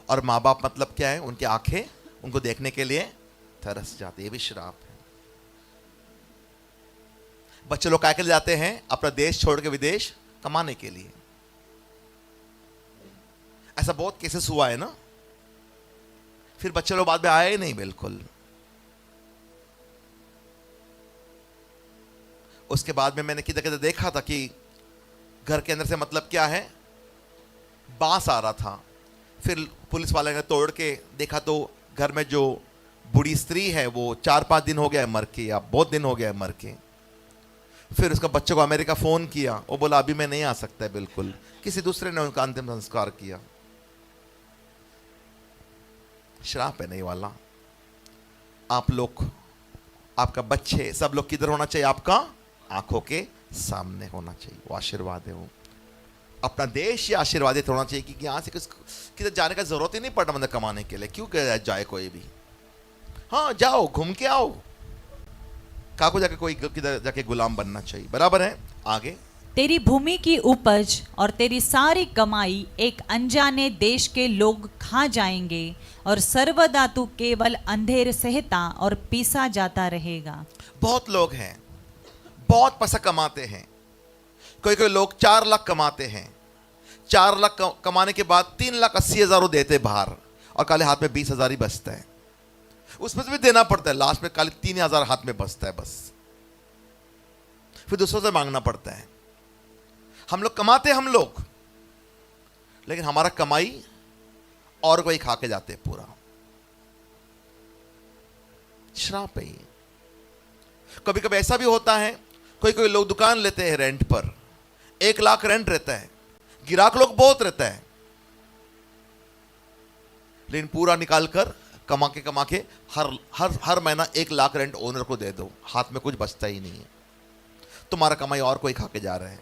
और माँ बाप मतलब क्या है, उनकी आंखें उनको देखने के लिए तरस जाती है। ये भी श्राप है। बच्चे लोग क्या के लिए जाते हैं? अपना देश छोड़ के विदेश कमाने के लिए। ऐसा बहुत केसेस हुआ है ना। फिर बच्चे लोग बाद में आए ही नहीं बिल्कुल। उसके बाद में मैंने किधर किधर देखा था कि घर के अंदर से मतलब क्या है, बांस आ रहा था। फिर पुलिस वाले ने तोड़ के देखा तो घर में जो बूढ़ी स्त्री है वो 4-5 दिन हो गया है मर के, या बहुत दिन हो गया है मर के। फिर उसका बच्चे को अमेरिका फोन किया, वो बोला अभी मैं नहीं आ सकता है बिल्कुल, किसी दूसरे ने उनका अंतिम संस्कार किया। श्राप है नहीं वाला। आप लोग, आपका बच्चे सब लोग किधर होना चाहिए? आपका आंखों के सामने होना चाहिए। वो आशीर्वाद है वो। अपना देश ही आशीर्वादित होना चाहिए कि यहाँ से किधर जाने का जरूरत ही नहीं पड़ता, मतलब कमाने के लिए क्यों जाए कोई भी। हाँ जाओ घूम के आओ, काको जाके कोई किधर जाके गुलाम बनना चाहिए। बराबर है। आगे, तेरी भूमि की उपज और तेरी सारी कमाई एक अनजाने देश के लोग खा जाएंगे और सर्वदा तू केवल अंधेर सहता और पीसा जाता रहेगा। बहुत लोग हैं, बहुत पैसा कमाते हैं। कोई कोई लोग 4 लाख कमाते हैं, 4 लाख कमाने के बाद 3,80,000 देते बाहर और काले हाथ में 20,000 ही बचता है। उसमें से भी देना पड़ता है, लास्ट में काले 3,000 हाथ में बचता है बस, फिर दूसरों से मांगना पड़ता है। हम लोग कमाते हम लोग, लेकिन हमारा कमाई और कोई खा के जाते पूरा। श्राप है ये। कभी कभी ऐसा भी होता है, कोई कोई लोग दुकान लेते हैं रेंट पर, 1 लाख रेंट रहता है, गिराक लोग बहुत रहता है, लेकिन पूरा निकाल कर कमा के हर महीना 1 लाख रेंट ओनर को दे दो, हाथ में कुछ बचता ही नहीं है। तुम्हारा कमाई और कोई खा के जा रहा है।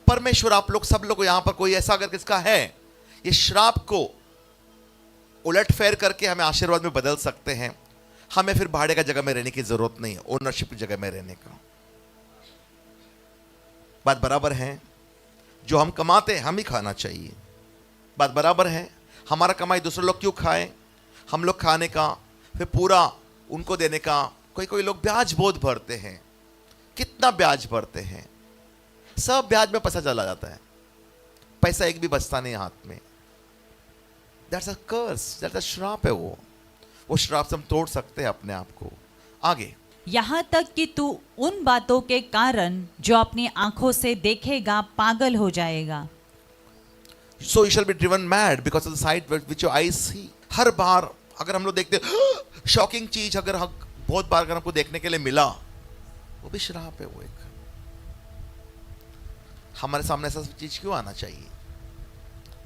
परमेश्वर आप लोग सब लोग यहां पर कोई ऐसा अगर किसका है, ये श्राप को उलट फेर करके हमें आशीर्वाद में बदल सकते हैं। हमें फिर भाड़े का जगह में रहने की जरूरत नहीं है, ओनरशिप की जगह में रहने का। बात बराबर है। जो हम कमाते हैं हम ही खाना चाहिए। बात बराबर है। हमारा कमाई दूसरे लोग क्यों खाएं, हम लोग खाने का फिर पूरा उनको देने का। कोई कोई लोग ब्याज बहुत भरते हैं, कितना ब्याज भरते हैं, सब ब्याज में पैसा चला जाता है, पैसा एक भी बचता नहीं हाथ में। That's a curse, that's a श्राप है। वो श्राप से हम तोड़ सकते हैं अपने आप को। आगे, यहाँ तक कि तू उन बातों के कारण जो अपनी आंखों से देखेगा पागल हो जाएगा। So you shall be driven mad because of the sight which your eyes see. हर बार अगर हम लोग देखते शॉकिंग चीज, अगर बहुत बार अगर हमको देखने के लिए मिला, वो भी श्राप है। वो एक हमारे सामने ऐसा चीज क्यों आना चाहिए।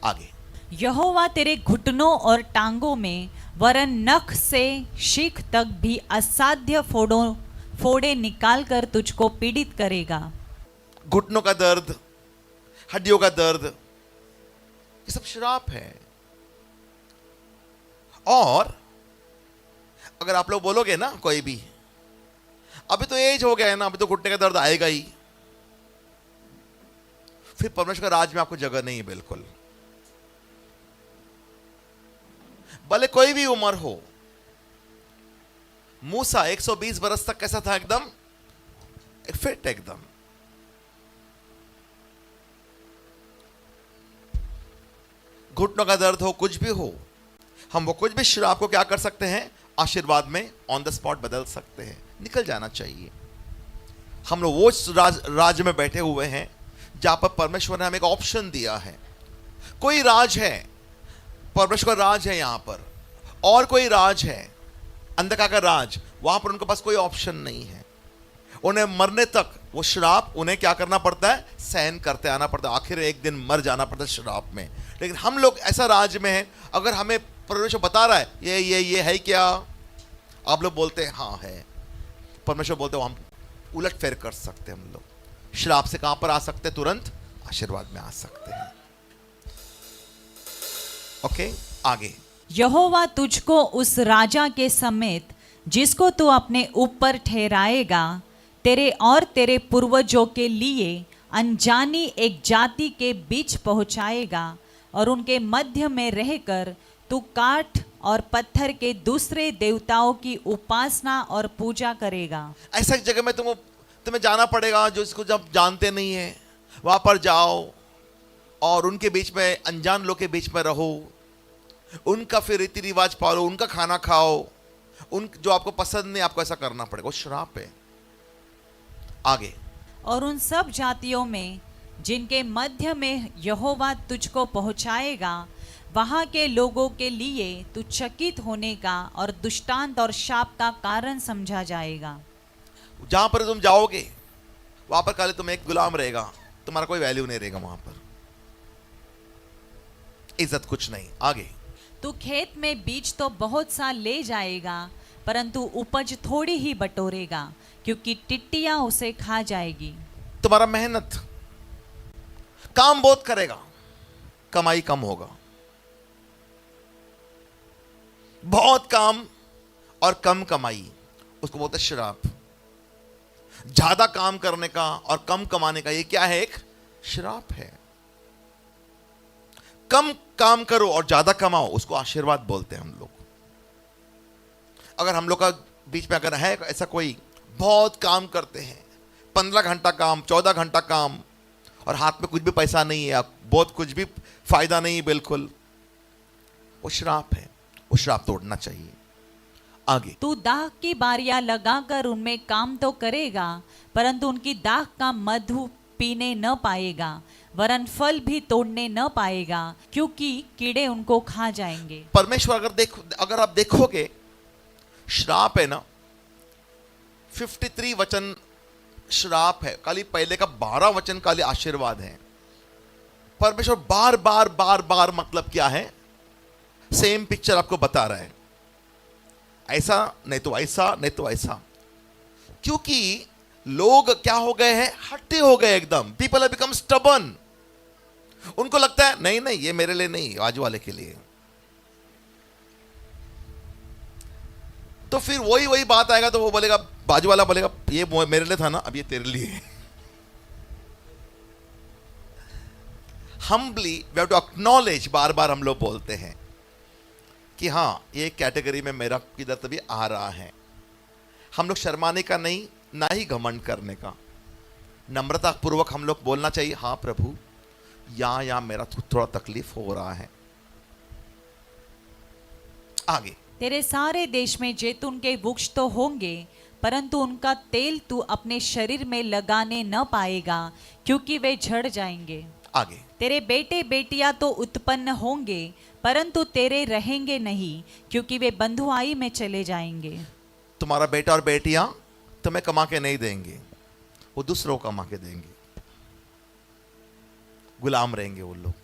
आगे, यहोवा तेरे घुटनों और टांगों में वरन नख से शीख तक भी असाध्य फोड़े निकाल कर तुझको पीड़ित करेगा। घुटनों का दर्द, हड्डियों का दर्द, ये सब श्राप है। और अगर आप लोग बोलोगे ना, कोई भी अभी तो एज हो गया है ना, अभी तो घुटने का दर्द आएगा ही, फिर परमेश्वर का राज में आपको जगह नहीं है बिल्कुल। भले कोई भी उम्र हो। मूसा 120 बरस तक कैसा था, एकदम फिट एकदम। घुटनों का दर्द हो, कुछ भी हो, हम वो कुछ भी श्राप को क्या कर सकते हैं, आशीर्वाद में ऑन द स्पॉट बदल सकते हैं। निकल जाना चाहिए। हम लोग वो राज में बैठे हुए हैं जहां पर परमेश्वर ने हमें एक ऑप्शन दिया है। कोई राज है, परमेश्वर राज है यहां पर, और कोई राज है अंधकार का राज, वहां पर उनके पास कोई ऑप्शन नहीं है। उन्हें मरने तक वो श्राप उन्हें क्या करना पड़ता है, सहन करते आना पड़ता है। आखिर एक दिन मर जाना पड़ता है श्राप में। लेकिन हम लोग ऐसा राज में हैं, अगर हमें परमेश्वर बता रहा है ये है क्या, आप लोग बोलते हैं हाँ है, परमेश्वर बोलते हैं हम उलट फेर कर सकते हैं। हम लोग श्राप से कहां पर आ सकते हैं, तुरंत आशीर्वाद में आ सकते हैं। ओके, आगे, यहोवा तुझको उस राजा के समेत जिसको तू अपने ऊपर ठहराएगा, तेरे और तेरे पूर्वजों के लिए अनजानी एक जाति के बीच पहुंचाएगा, और उनके मध्य में रहकर तू काठ और पत्थर के दूसरे देवताओं की उपासना और पूजा करेगा। ऐसा जगह में तुम्हें जाना पड़ेगा जो इसको जब जानते नहीं है, वहां पर जाओ और उनके बीच में, अनजान लोग के बीच में रहो, उनका फिर रीति रिवाज पालो, उनका खाना खाओ, उन जो आपको पसंद नहीं आपको ऐसा करना पड़ेगा। वो श्राप है। आगे, और उन सब जातियों में जिनके मध्य में यहोवा तुझको पहुंचाएगा, वहां के लोगों के लिए तू चकित होने का और दुष्टांत और शाप का कारण समझा जाएगा। जहां पर तुम जाओगे वहां पर खाली तुम एक गुलाम रहेगा, तुम्हारा कोई वैल्यू नहीं रहेगा वहां पर, इज्जत कुछ नहीं। आगे, तू खेत में बीज तो बहुत सा ले जाएगा, परंतु उपज थोड़ी ही बटोरेगा, क्योंकि टिट्टियां उसे खा जाएगी। तुम्हारा मेहनत, काम बहुत करेगा, कमाई कम होगा। बहुत काम और कम कमाई, उसको बोलते हैं श्राप। ज्यादा काम करने का और कम कमाने का, ये क्या है? एक श्राप है। कम काम करो और ज्यादा कमाओ, उसको आशीर्वाद बोलते हैं हम लोग। अगर हम लोग का बीच में अगर है ऐसा कोई बहुत काम करते हैं, 15 घंटा काम, 14 घंटा काम, और हाथ में कुछ भी पैसा नहीं है, बहुत कुछ भी फायदा नहीं है बिल्कुल, वो श्राप है। वो श्राप तोड़ना चाहिए। आगे, तू दाख की बारियां लगाकर उनमें काम तो करेगा, परंतु उनकी दाख का मधु पीने न पाएगा, वरन फल भी तोड़ने न पाएगा, क्योंकि कीड़े उनको खा जाएंगे। परमेश्वर अगर आप देखोगे, श्राप है ना, 53 वचन श्राप है, खाली पहले का 12 वचन खाली आशीर्वाद है। परमेश्वर बार बार बार बार मतलब क्या है? सेम पिक्चर आपको बता रहा है, ऐसा नहीं तो ऐसा, नहीं तो ऐसा। क्योंकि लोग क्या हो गए हैं? हट्टे हो गए एकदम। People have become stubborn. उनको लगता है नहीं नहीं, ये मेरे लिए नहीं, आजू वाले के लिए। तो फिर वही बात आएगा, तो वो बोलेगा, बाजू वाला बोलेगा, ये मेरे लिए था ना, अब ये तेरे लिए है। Humbly we have to acknowledge, बार बार हम लोग बोलते हैं कि हाँ, ये कैटेगरी में मेरा किधर तभी आ रहा है। हम लोग शर्माने का नहीं, ना ही घमंड करने का। नम्रता पूर्वक हम लोग बोलना चाहिए, हाँ प्रभु, या मेरा थोड़ा तकलीफ हो रहा है। आगे, तेरे सारे देश में जैतून के वृक्ष तो होंगे, परंतु उनका तेल तू अपने शरीर में लगाने न पाएगा, क्योंकि वे झड़ जाएंगे। आगे, तेरे बेटे बेटियां तो उत्पन्न होंगे, परंतु तेरे रहेंगे नहीं, क्योंकि वे बंधुआई में चले जाएंगे। तुम्हारा बेटा और बेटियां तुम्हें कमा के नहीं देंगे, वो दूसरों को कमा के देंगे। गुलाम रहेंगे वो लोग।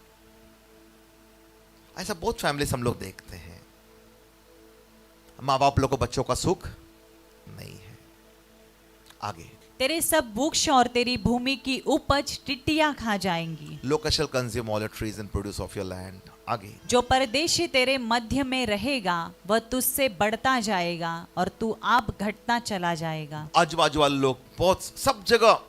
ऐसा बहुत फैमिलीज हम लोग देखते हैं। माँ बाप लोग को बच्चों का सुख नहीं है। आगे, तेरे सब वृक्ष और तेरी भूमि की उपज टिड्डियां खा जाएंगी। Locust shall consume all your trees and produce of your land. आगे, जो परदेशी तेरे मध्य में रहेगा, वह तुझसे बढ़ता जाएगा और तू आप घटता चला जाएगा। आजू बाजू वाले लोग बहुत, सब जगह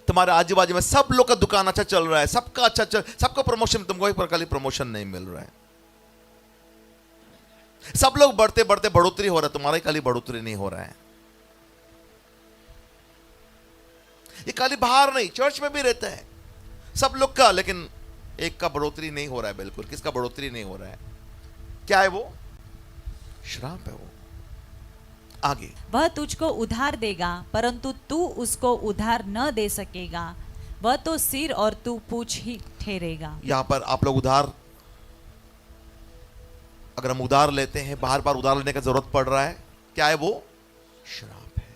तुम्हारे आजू बाजू में सब लोग का दुकान अच्छा चल रहा है, सबका अच्छा चल, सबका प्रमोशन, तुमको एक प्रकार की प्रमोशन नहीं मिल रहा है। सब लोग बढ़ते बढ़ते बढ़ोतरी हो रहा है, तुम्हारा ही खाली बढ़ोतरी नहीं हो रहा है। ये खाली बाहर नहीं, चर्च में भी रहता है सब लोग का, लेकिन एक का बढ़ोतरी नहीं हो रहा है बिल्कुल। किसका बढ़ोतरी नहीं हो रहा है? क्या है वो? श्राप है वो। आगे, वह तुझको उधार देगा, परंतु तू उसको उधार न दे सकेगा, वह तो सिर और तू पूछ ही ठहरेगा। यहां पर आप लोग उधार, अगर हम उधार लेते हैं, बार बार उधार लेने का जरूरत पड़ रहा है, क्या है वो? श्राप है।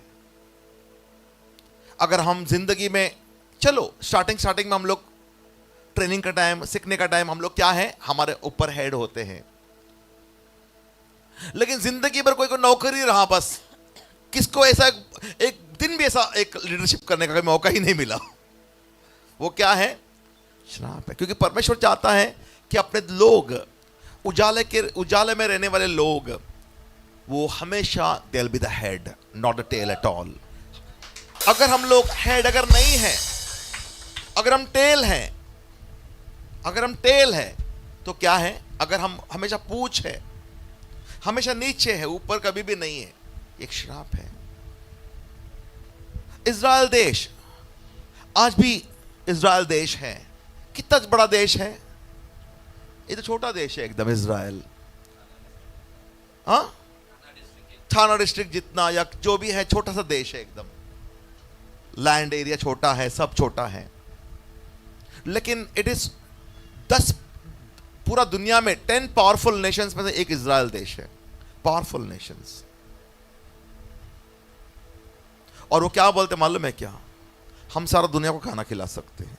अगर हम जिंदगी में, चलो स्टार्टिंग में हम लोग ट्रेनिंग का टाइम, सीखने का टाइम, हम लोग क्या है, हमारे ऊपर हेड होते हैं, लेकिन जिंदगी भर कोई नौकरी रहा, बस किसको ऐसा एक दिन भी ऐसा एक लीडरशिप करने का मौका ही नहीं मिला, वो क्या है? श्राप है। क्योंकि परमेश्वर चाहता है कि अपने लोग, उजाले में रहने वाले लोग, वो हमेशा they will be the head, not the tail at all. अगर हम लोग हेड अगर नहीं है, अगर हम टेल हैं, तो क्या है? अगर हम हमेशा पूछ है, हमेशा नीचे है, ऊपर कभी भी नहीं है, एक श्राप है। इज़राइल देश, आज भी इज़राइल देश है, कितना बड़ा देश है, ये तो छोटा देश है एकदम इज़राइल। हाँ, थाना डिस्ट्रिक्ट जितना या जो भी है, छोटा सा देश है एकदम, लैंड एरिया छोटा है, सब छोटा है, लेकिन इट इज 10, पूरा दुनिया में 10 पावरफुल नेशंस में से एक इज़राइल देश है, पावरफुल नेशंस। और वो क्या बोलते मालूम है क्या? हम सारा दुनिया को खाना खिला सकते हैं,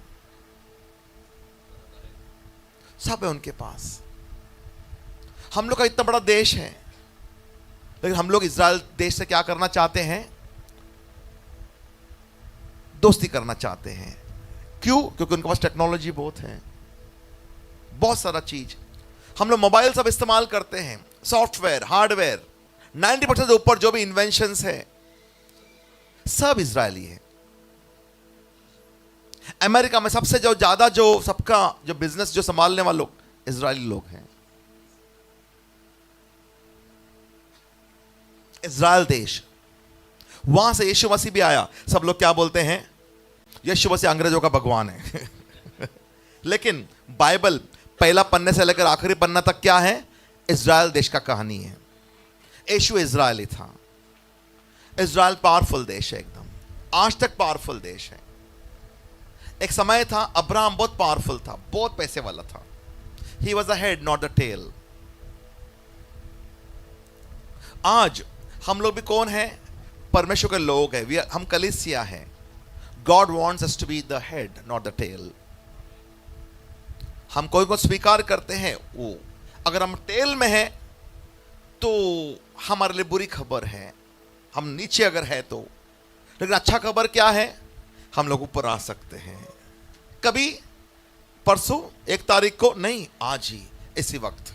सब है उनके पास। हम लोग का इतना बड़ा देश है, लेकिन हम लोग इज़राइल देश से क्या करना चाहते हैं? दोस्ती करना चाहते हैं। क्यों? क्योंकि उनके पास टेक्नोलॉजी बहुत है, बहुत सारा चीज। हम लोग मोबाइल सब इस्तेमाल करते हैं, सॉफ्टवेयर, हार्डवेयर, 90% से ऊपर जो भी इन्वेंशंस है सब इजरायली है। अमेरिका में सबसे जो ज्यादा जो सबका जो बिजनेस जो संभालने वाले लोग इजरायली लोग हैं। इजराइल देश, वहां से यीशु मसीह भी आया। सब लोग क्या बोलते हैं? यीशु मसीह अंग्रेजों का भगवान है। लेकिन बाइबल पहला पन्ने से लेकर आखिरी पन्ना तक क्या है? इजराइल देश का कहानी है। यीशु इजरायली था। इजराइल पावरफुल देश है, एकदम आज तक पावरफुल देश है। एक समय था अब्राहम बहुत पावरफुल था, बहुत पैसे वाला था। He was the head not the tail. आज हम लोग भी कौन है? परमेश्वर के लोग हैं। हम कलीसिया हैं। God wants us to be the head not the tail. हम कोई को स्वीकार करते हैं, वो अगर हम टेल में हैं तो हमारे लिए बुरी खबर है, हम नीचे अगर है तो। लेकिन अच्छा खबर क्या है? हम लोग ऊपर आ सकते हैं। कभी परसों 1 तारीख को नहीं, आज ही इसी वक्त।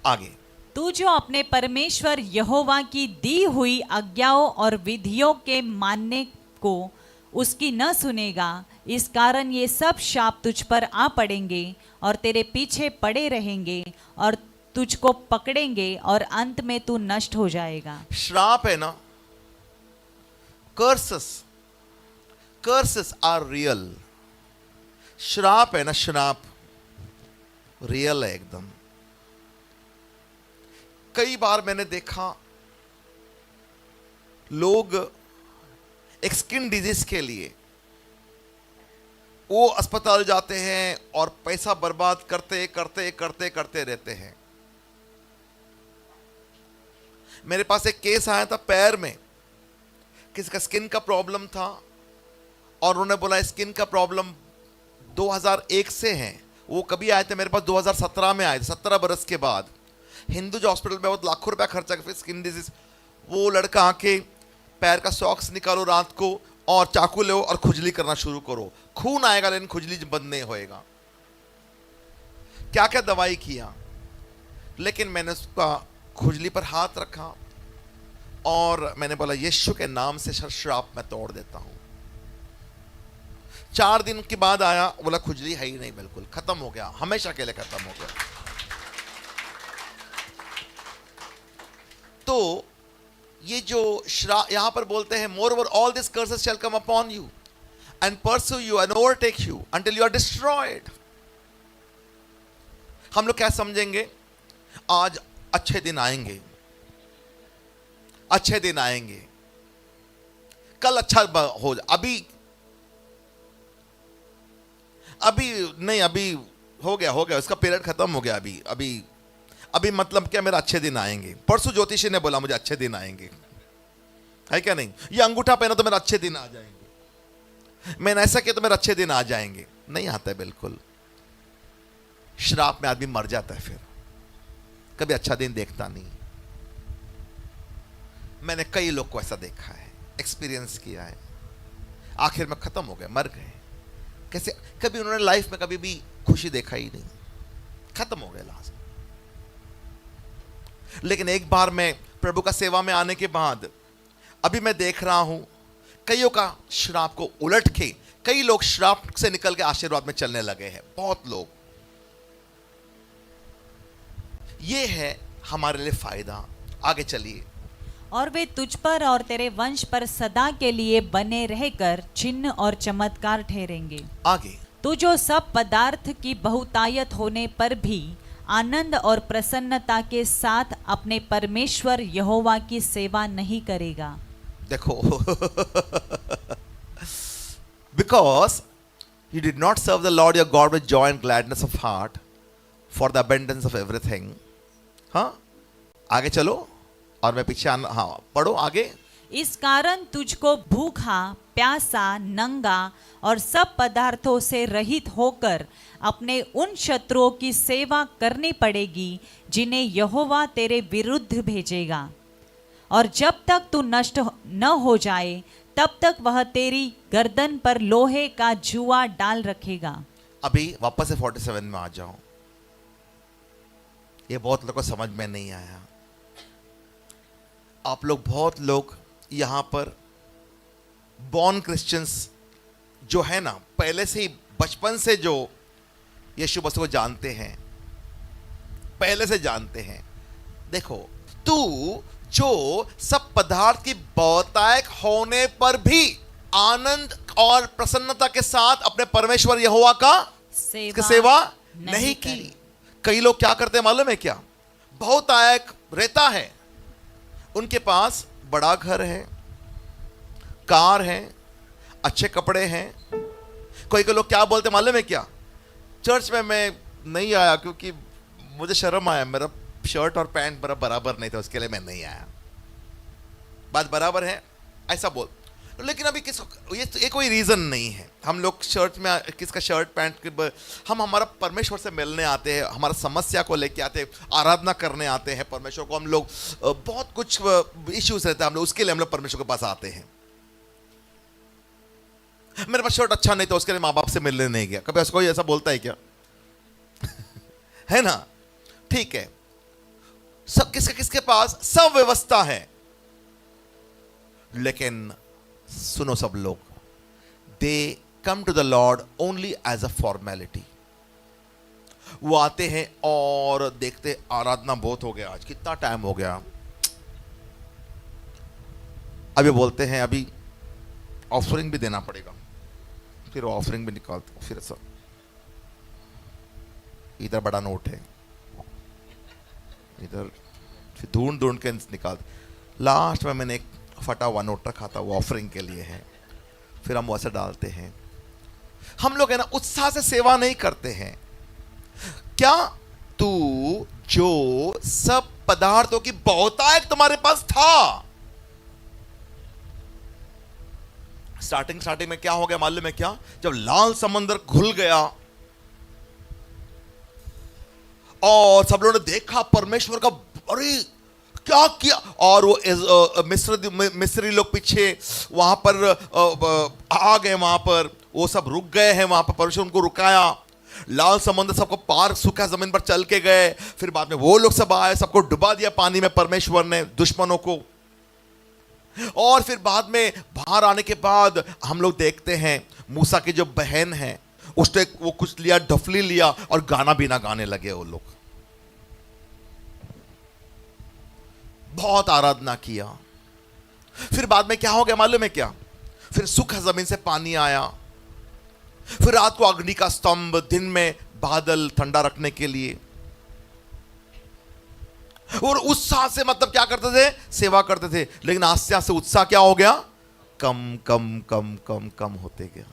आगे, तू जो अपने परमेश्वर यहोवा की दी हुई आज्ञाओं और विधियों के मानने को उसकी न सुनेगा, इस कारण ये सब शाप तुझ पर आ पड़ेंगे और तेरे पीछे पड़े रहेंगे और तुझको पकड़ेंगे और अंत में तू नष्ट हो जाएगा। श्राप है ना, कर्सेस आर रियल। श्राप है ना, श्राप रियल है एकदम। कई बार मैंने देखा लोग एक स्किन डिजीज के लिए वो अस्पताल जाते हैं और पैसा बर्बाद करते करते करते करते रहते हैं। मेरे पास एक केस आया था, पैर में किसी का स्किन का प्रॉब्लम था और उन्होंने बोला स्किन का प्रॉब्लम 2001 से है। वो कभी आए थे मेरे पास 2017 में आए थे, 17 बरस के बाद। हिंदू जो हॉस्पिटल में बहुत लाखों रुपया खर्चा कर स्किन डिजीज। वो लड़का आके पैर का सॉक्स निकालो रात को और चाकू लो और खुजली करना शुरू करो। खून आएगा लेकिन खुजली बंद नहीं होएगा। क्या क्या दवाई किया, लेकिन मैंने उसका खुजली पर हाथ रखा और मैंने बोला यीशु के नाम से श्राप मैं तोड़ देता हूं। 4 दिन के बाद आया, बोला खुजली है ही नहीं, बिल्कुल खत्म हो गया, हमेशा के लिए खत्म हो गया। तो ये जो यहां पर बोलते हैं, moreover all this curses shall come upon you and pursue you and overtake you until you are destroyed. हम लोग क्या समझेंगे? आज अच्छे दिन आएंगे, अच्छे दिन आएंगे, कल अच्छा हो जा। अभी नहीं, अभी हो गया इसका पीरियड खत्म हो गया। अभी मतलब क्या, मेरा अच्छे दिन आएंगे। परसों ज्योतिषी ने बोला मुझे अच्छे दिन आएंगे, है क्या नहीं? ये अंगूठा पहना तो मेरे अच्छे दिन आ जाएंगे, मैंने ऐसा किया तो मेरे अच्छे दिन आ जाएंगे। नहीं आता है बिल्कुल। श्राप में आदमी मर जाता है, फिर कभी अच्छा दिन देखता नहीं। मैंने कई लोग को ऐसा देखा है, एक्सपीरियंस किया है, आखिर में खत्म हो गए, मर गए। कैसे? कभी उन्होंने लाइफ में कभी भी खुशी देखा ही नहीं, खत्म हो गए लास्ट। लेकिन एक बार मैं प्रभु का सेवा में आने के बाद अभी मैं देख रहा हूं कईयों का श्राप को उलट के कई लोग श्राप से निकल के आशीर्वाद में चलने लगे हैं, बहुत लोग। ये है हमारे लिए फायदा। आगे चलिए। और वे तुझ पर और तेरे वंश पर सदा के लिए बने रहकर चिन्ह और चमत्कार ठहरेंगे। आगे, तू जो सब पदार्थ की बहुतायत होने पर भी आनंद और प्रसन्नता के साथ अपने परमेश्वर यहोवा की सेवा नहीं करेगा। देखो, because you did not serve the Lord your God with joy and gladness of heart for the abundance of everything। हाँ, आगे चलो और मैं पीछे आना। हाँ, पढ़ो आगे। इस कारण तुझको भूखा, प्यासा, नंगा और सब पदार्थों से रहित होकर अपने उन शत्रुओं की सेवा करनी पड़ेगी जिन्हें यहोवा तेरे विरुद्ध भेजेगा। और जब तक तू नष्ट न हो जाए तब तक वह तेरी गर्दन पर लोहे का जुआ डाल रखेगा। अभी वापस से 47 में आ जाओ। ये बहुत लोगों को समझ में नहीं आया। आप लोग बहुत लोग यहां पर बॉर्न क्रिश्चियंस जो है ना, पहले से ही बचपन से जो यीशु मसीह को जानते हैं, पहले से जानते हैं। देखो, तू जो सब पदार्थ की बहुतायत होने पर भी आनंद और प्रसन्नता के साथ अपने परमेश्वर यहोवा का सेवा नहीं की। कई लोग क्या करते हैं मालूम है क्या? बहुतायत रहता है, उनके पास बड़ा घर है, कार है, अच्छे कपड़े हैं। कोई लोग क्या बोलते मालूम है क्या? चर्च में मैं नहीं आया क्योंकि मुझे शर्म आया, मेरा शर्ट और पैंट मेरा बराबर नहीं था, उसके लिए मैं नहीं आया। बात बराबर है, ऐसा बोल। लेकिन अभी ये कोई रीजन नहीं है। हम लोग चर्च में किसका शर्ट पैंट, हम हमारा परमेश्वर से मिलने आते हैं, हमारा समस्या को लेके आते हैं, आराधना करने आते हैं परमेश्वर को। हम लोग बहुत कुछ इश्यूज रहते हैं हम लोग, उसके लिए हम लोग परमेश्वर के पास आते हैं। मेरे पास शर्ट अच्छा नहीं था, उसके लिए माँ बाप से मिलने नहीं गया। कभी कोई ऐसा बोलता है क्या? है ना? ठीक है, सब किसके पास सब व्यवस्था है, लेकिन सुनो सब लोग, they come to the lord only as a formality. वो आते हैं और देखते आराधना बहुत हो गया, आज कितना टाइम हो गया, अभी बोलते हैं अभी ऑफरिंग भी देना पड़ेगा, फिर ऑफरिंग भी निकालते, फिर ऐसा इधर बड़ा नोट है, इधर फिर ढूंढ के निकालते। लास्ट में मैंने एक फटा हुआ नोट रखा था, वो ऑफरिंग के लिए है, फिर हम वैसे डालते हैं। हम लोग है ना उत्साह से सेवा नहीं करते हैं। क्या तू जो सब पदार्थों की बहुतायत तुम्हारे पास था, स्टार्टिंग में क्या हो गया मालूम है क्या? जब लाल समंदर खुल गया और सब लोगों ने देखा परमेश्वर का, अरे क्या किया, और वो मिस्री लोग पीछे वहां पर आ गए, वहां पर वो सब रुक गए हैं, वहां पर परमेश्वर उनको रुकाया। लाल समंदर सबको पार सूखा जमीन पर चल के गए। फिर बाद में वो लोग सब आए, सबको डुबा दिया पानी में परमेश्वर ने, दुश्मनों को। और फिर बाद में बाहर आने के बाद हम लोग देखते हैं मूसा की जो बहन है, उसने वो कुछ लिया, ढफली लिया और गाना भी ना गाने लगे वो लोग। बहुत आराधना किया। फिर बाद में क्या हो गया मालूम है क्या? फिर सूखा जमीन से पानी आया, फिर रात को अग्नि का स्तंभ, दिन में बादल ठंडा रखने के लिए। और उत्साह से मतलब क्या करते थे? सेवा करते थे। लेकिन आस्ते आस्ते उत्साह क्या हो गया? कम कम कम कम कम होते गया।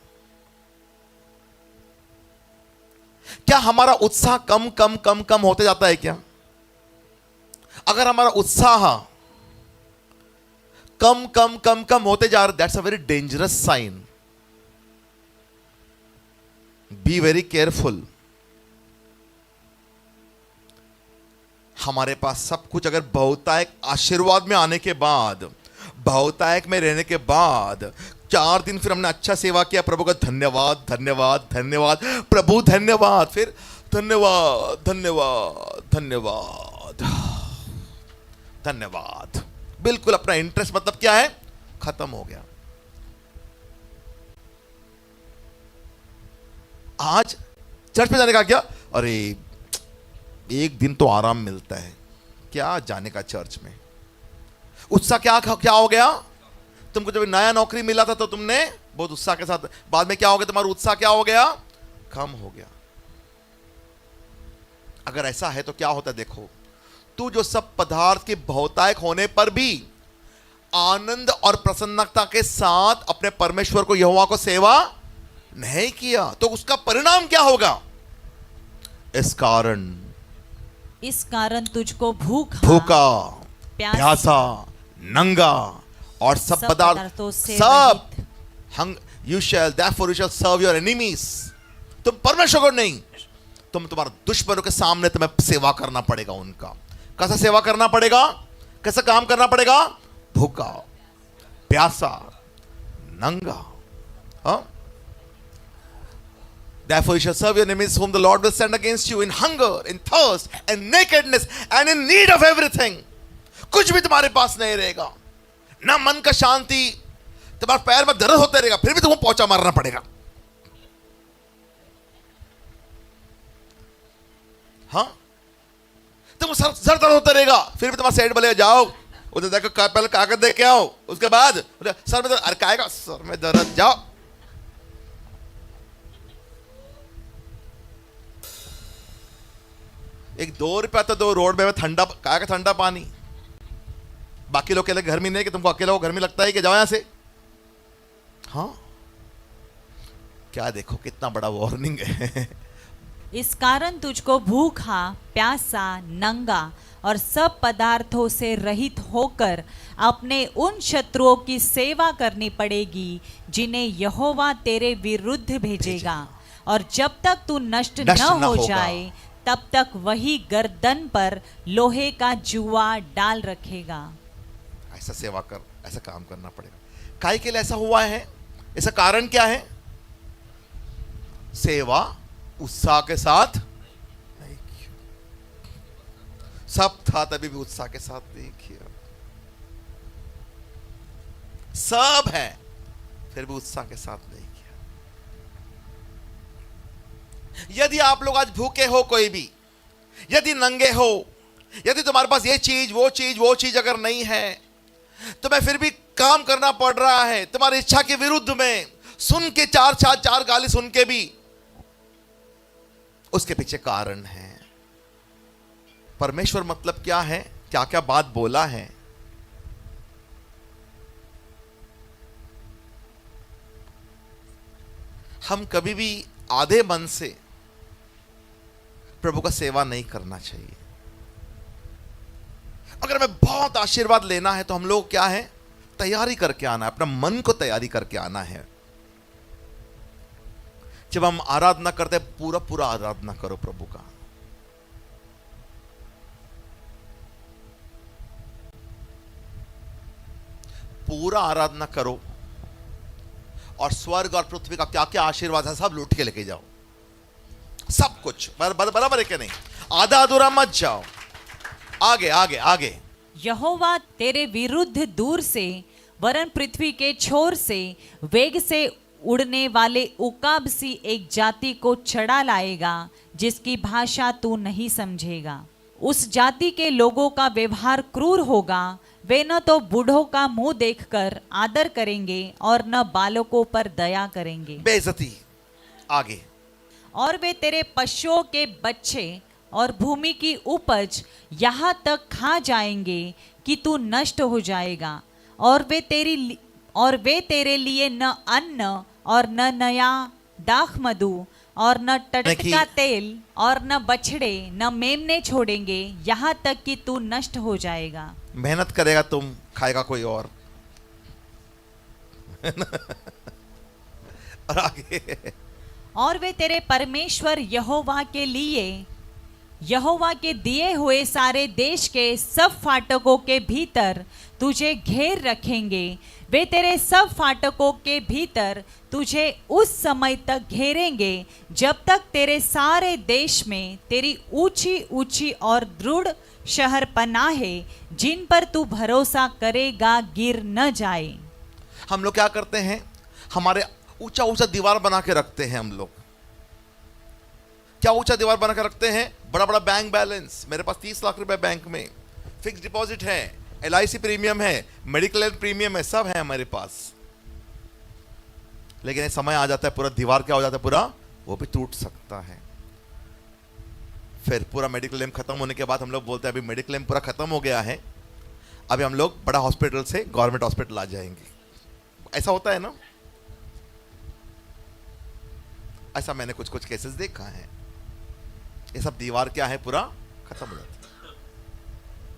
क्या हमारा उत्साह कम कम कम कम होते जाता है क्या? अगर हमारा उत्साह कम कम कम कम होते जा रहा, that's a very dangerous sign. Be very careful. हमारे पास सब कुछ अगर बहुतायत आशीर्वाद में आने के बाद, बहुतायत में रहने के बाद 4 दिन फिर हमने अच्छा सेवा किया, प्रभु का धन्यवाद धन्यवाद धन्यवाद, प्रभु धन्यवाद, फिर धन्यवाद धन्यवाद धन्यवाद धन्यवाद, बिल्कुल अपना इंटरेस्ट मतलब क्या है? खत्म हो गया। आज चर्च में जाने का क्या? अरे एक दिन तो आराम मिलता है, क्या जाने का चर्च में। उत्साह क्या हो गया? तुमको जब नया नौकरी मिला था तो तुमने बहुत उत्साह के साथ, बाद में क्या हो गया? तुम्हारा उत्साह क्या हो गया? कम हो गया। अगर ऐसा है तो क्या होता है? देखो, तू जो सब पदार्थ के बहुतायत होने पर भी आनंद और प्रसन्नता के साथ अपने परमेश्वर को, यहोवा को सेवा नहीं किया, तो उसका परिणाम क्या होगा? इस कारण तुझको भूखा, प्यासा, नंगा और सब पदार्थों से सब you shall therefore you shall serve your enemies. तुम परमेश्वर को नहीं, तुम्हारे दुश्मनों के सामने तुम्हें सेवा करना पड़ेगा। उनका कैसा सेवा करना पड़ेगा? कैसा काम करना पड़ेगा? भूखा, प्यासा, नंगा. हाँ? Therefore you shall serve your enemies whom the Lord will send against you in hunger, in thirst, and nakedness, and in need of everything. कुछ भी तुम्हारे पास नहीं रहेगा, ना मन का शांति, तुम्हारे पैर में दर्द होता रहेगा, फिर भी तुमको पोंछा मारना पड़ेगा. हाँ, तुम सर दर्द होता रहेगा, फिर भी तुम्हारा सेठ बोलेगा जाओ उधर देखो पहले कागज दे के आओ, उसके बाद सर में दर्द, अरे काएगा सर में दर्द, जाओ. एक 2 रुपया तो दो रोड में ठंडा, का ठंडा पानी. बाकी लोग कहते घर में नहीं कि तुमको अकेला हो घर में लगता है कि जाओ यहां से. हाँ, क्या देखो कितना बड़ा वार्निंग है. इस कारण तुझको भूखा, प्यासा, नंगा और सब पदार्थों से रहित होकर अपने उन शत्रुओं की सेवा करनी पड़ेगी जिन्हें यहोवा तेरे विरुद्ध भेजेगा. और जब तक तू नष्ट न हो जाए तब तक वही गर्दन पर लोहे का जुआ डाल रखेगा. ऐसा सेवा कर, ऐसा काम करना पड़ेगा. काहे के लिए ऐसा हुआ है? इसका कारण क्या है? सेवा उत्साह के साथ नहीं किया. सब था तभी भी उत्साह के साथ नहीं किया. सब है फिर भी उत्साह के साथ नहीं किया. यदि आप लोग आज भूखे हो, कोई भी यदि नंगे हो, यदि तुम्हारे पास ये चीज वो चीज अगर नहीं है, तुम्हें फिर भी काम करना पड़ रहा है तुम्हारी इच्छा के विरुद्ध में, सुन के चार गाली सुन के भी, उसके पीछे कारण है. परमेश्वर मतलब क्या है, क्या क्या बात बोला है. हम कभी भी आधे मन से प्रभु का सेवा नहीं करना चाहिए. अगर हमें बहुत आशीर्वाद लेना है तो हम लोग क्या है, तैयारी करके आना है, अपना मन को तैयारी करके आना है. जब हम आराधना करते हैं पूरा पूरा आराधना करो प्रभु का. पूरा आराधना करो और स्वर्ग और पृथ्वी का क्या क्या आशीर्वाद है सब लूट के लेके जाओ. सब कुछ बराबर है कि नहीं? आधा अधूरा मत जाओ. आगे आगे आगे. यहोवा तेरे विरुद्ध दूर से वरन पृथ्वी के छोर से वेग से उड़ने वाले उकाब सी एक जाति को चढ़ा लाएगा जिसकी भाषा तू नहीं समझेगा. उस जाति के लोगों का व्यवहार क्रूर होगा. वे न तो बूढ़ों का मुंह देखकर आदर करेंगे और न बालकों पर दया करेंगे. बेइज्जती. आगे. और वे तेरे पशुओं के बच्चे और भूमि की उपज यहाँ तक खा जाएंगे कि तू नष्ट हो जाएगा. और वे तेरे लिए न अन्न और न नया दाख मधु और न टटका तेल और न बछड़े न मेमने छोड़ेंगे यहाँ तक कि तू नष्ट हो जाएगा. मेहनत करेगा तुम, खाएगा कोई और. और आगे. और वे तेरे परमेश्वर यहोवा के लिए, यहोवा के दिए हुए सारे देश के सब फाटकों के भीतर तुझे घेर रखेंगे. वे तेरे सब फाटकों के भीतर तुझे उस समय तक घेरेंगे जब तक तेरे सारे देश में तेरी ऊंची ऊंची और दृढ़ शहर पनाहें जिन पर तू भरोसा करेगा गिर न जाए. हम लोग क्या करते हैं, हमारे ऊंचा ऊंचा दीवार बना के रखते हैं. हम लोग क्या ऊंचा दीवार बना के रखते हैं? बड़ा बड़ा बैंक बैलेंस, मेरे पास 30 लाख रुपए बैंक में, फिक्स डिपॉजिट है, LIC प्रीमियम है, मेडिकल प्रीमियम है, सब है हमारे पास. लेकिन एक समय आ जाता है पूरा दीवार क्या हो जाता है, पूरा वो भी टूट सकता है. फिर पूरा मेडिकल क्लेम खत्म होने के बाद हम लोग बोलते हैं अभी मेडिकल क्लेम पूरा खत्म हो गया है, अभी हम लोग बड़ा हॉस्पिटल से गवर्नमेंट हॉस्पिटल आ जाएंगे. ऐसा होता है ना. ऐसा मैंने कुछ कुछ केसेस देखा है. ये सब दीवार क्या है, पूरा खत्म हो जाता है.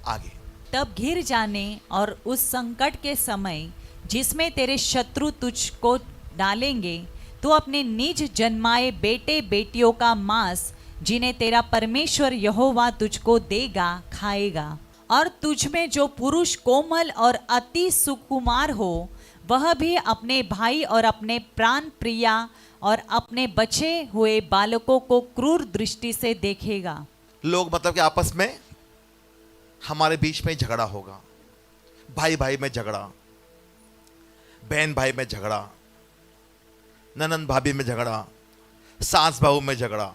आगे. तब घिर जाने और उस संकट के समय जिसमें तेरे शत्रु तुझको डालेंगे, तू अपने निज जन्माए बेटे बेटियों का मांस जिन्हें तेरा परमेश्वर यहोवा तुझको देगा खाएगा. और तुझ में जो पुरुष कोमल और अति सुकुमार हो वह भी अपने भाई और अपने प्राण प्रिया और अपने बचे हुए बालकों को क्रूर दृष्टि से देखेगा। लोग मतलब कि आपस में हमारे बीच में झगड़ा होगा, भाई भाई में झगड़ा, बहन भाई में झगड़ा, ननंद भाभी में झगड़ा, सास बहू में झगड़ा।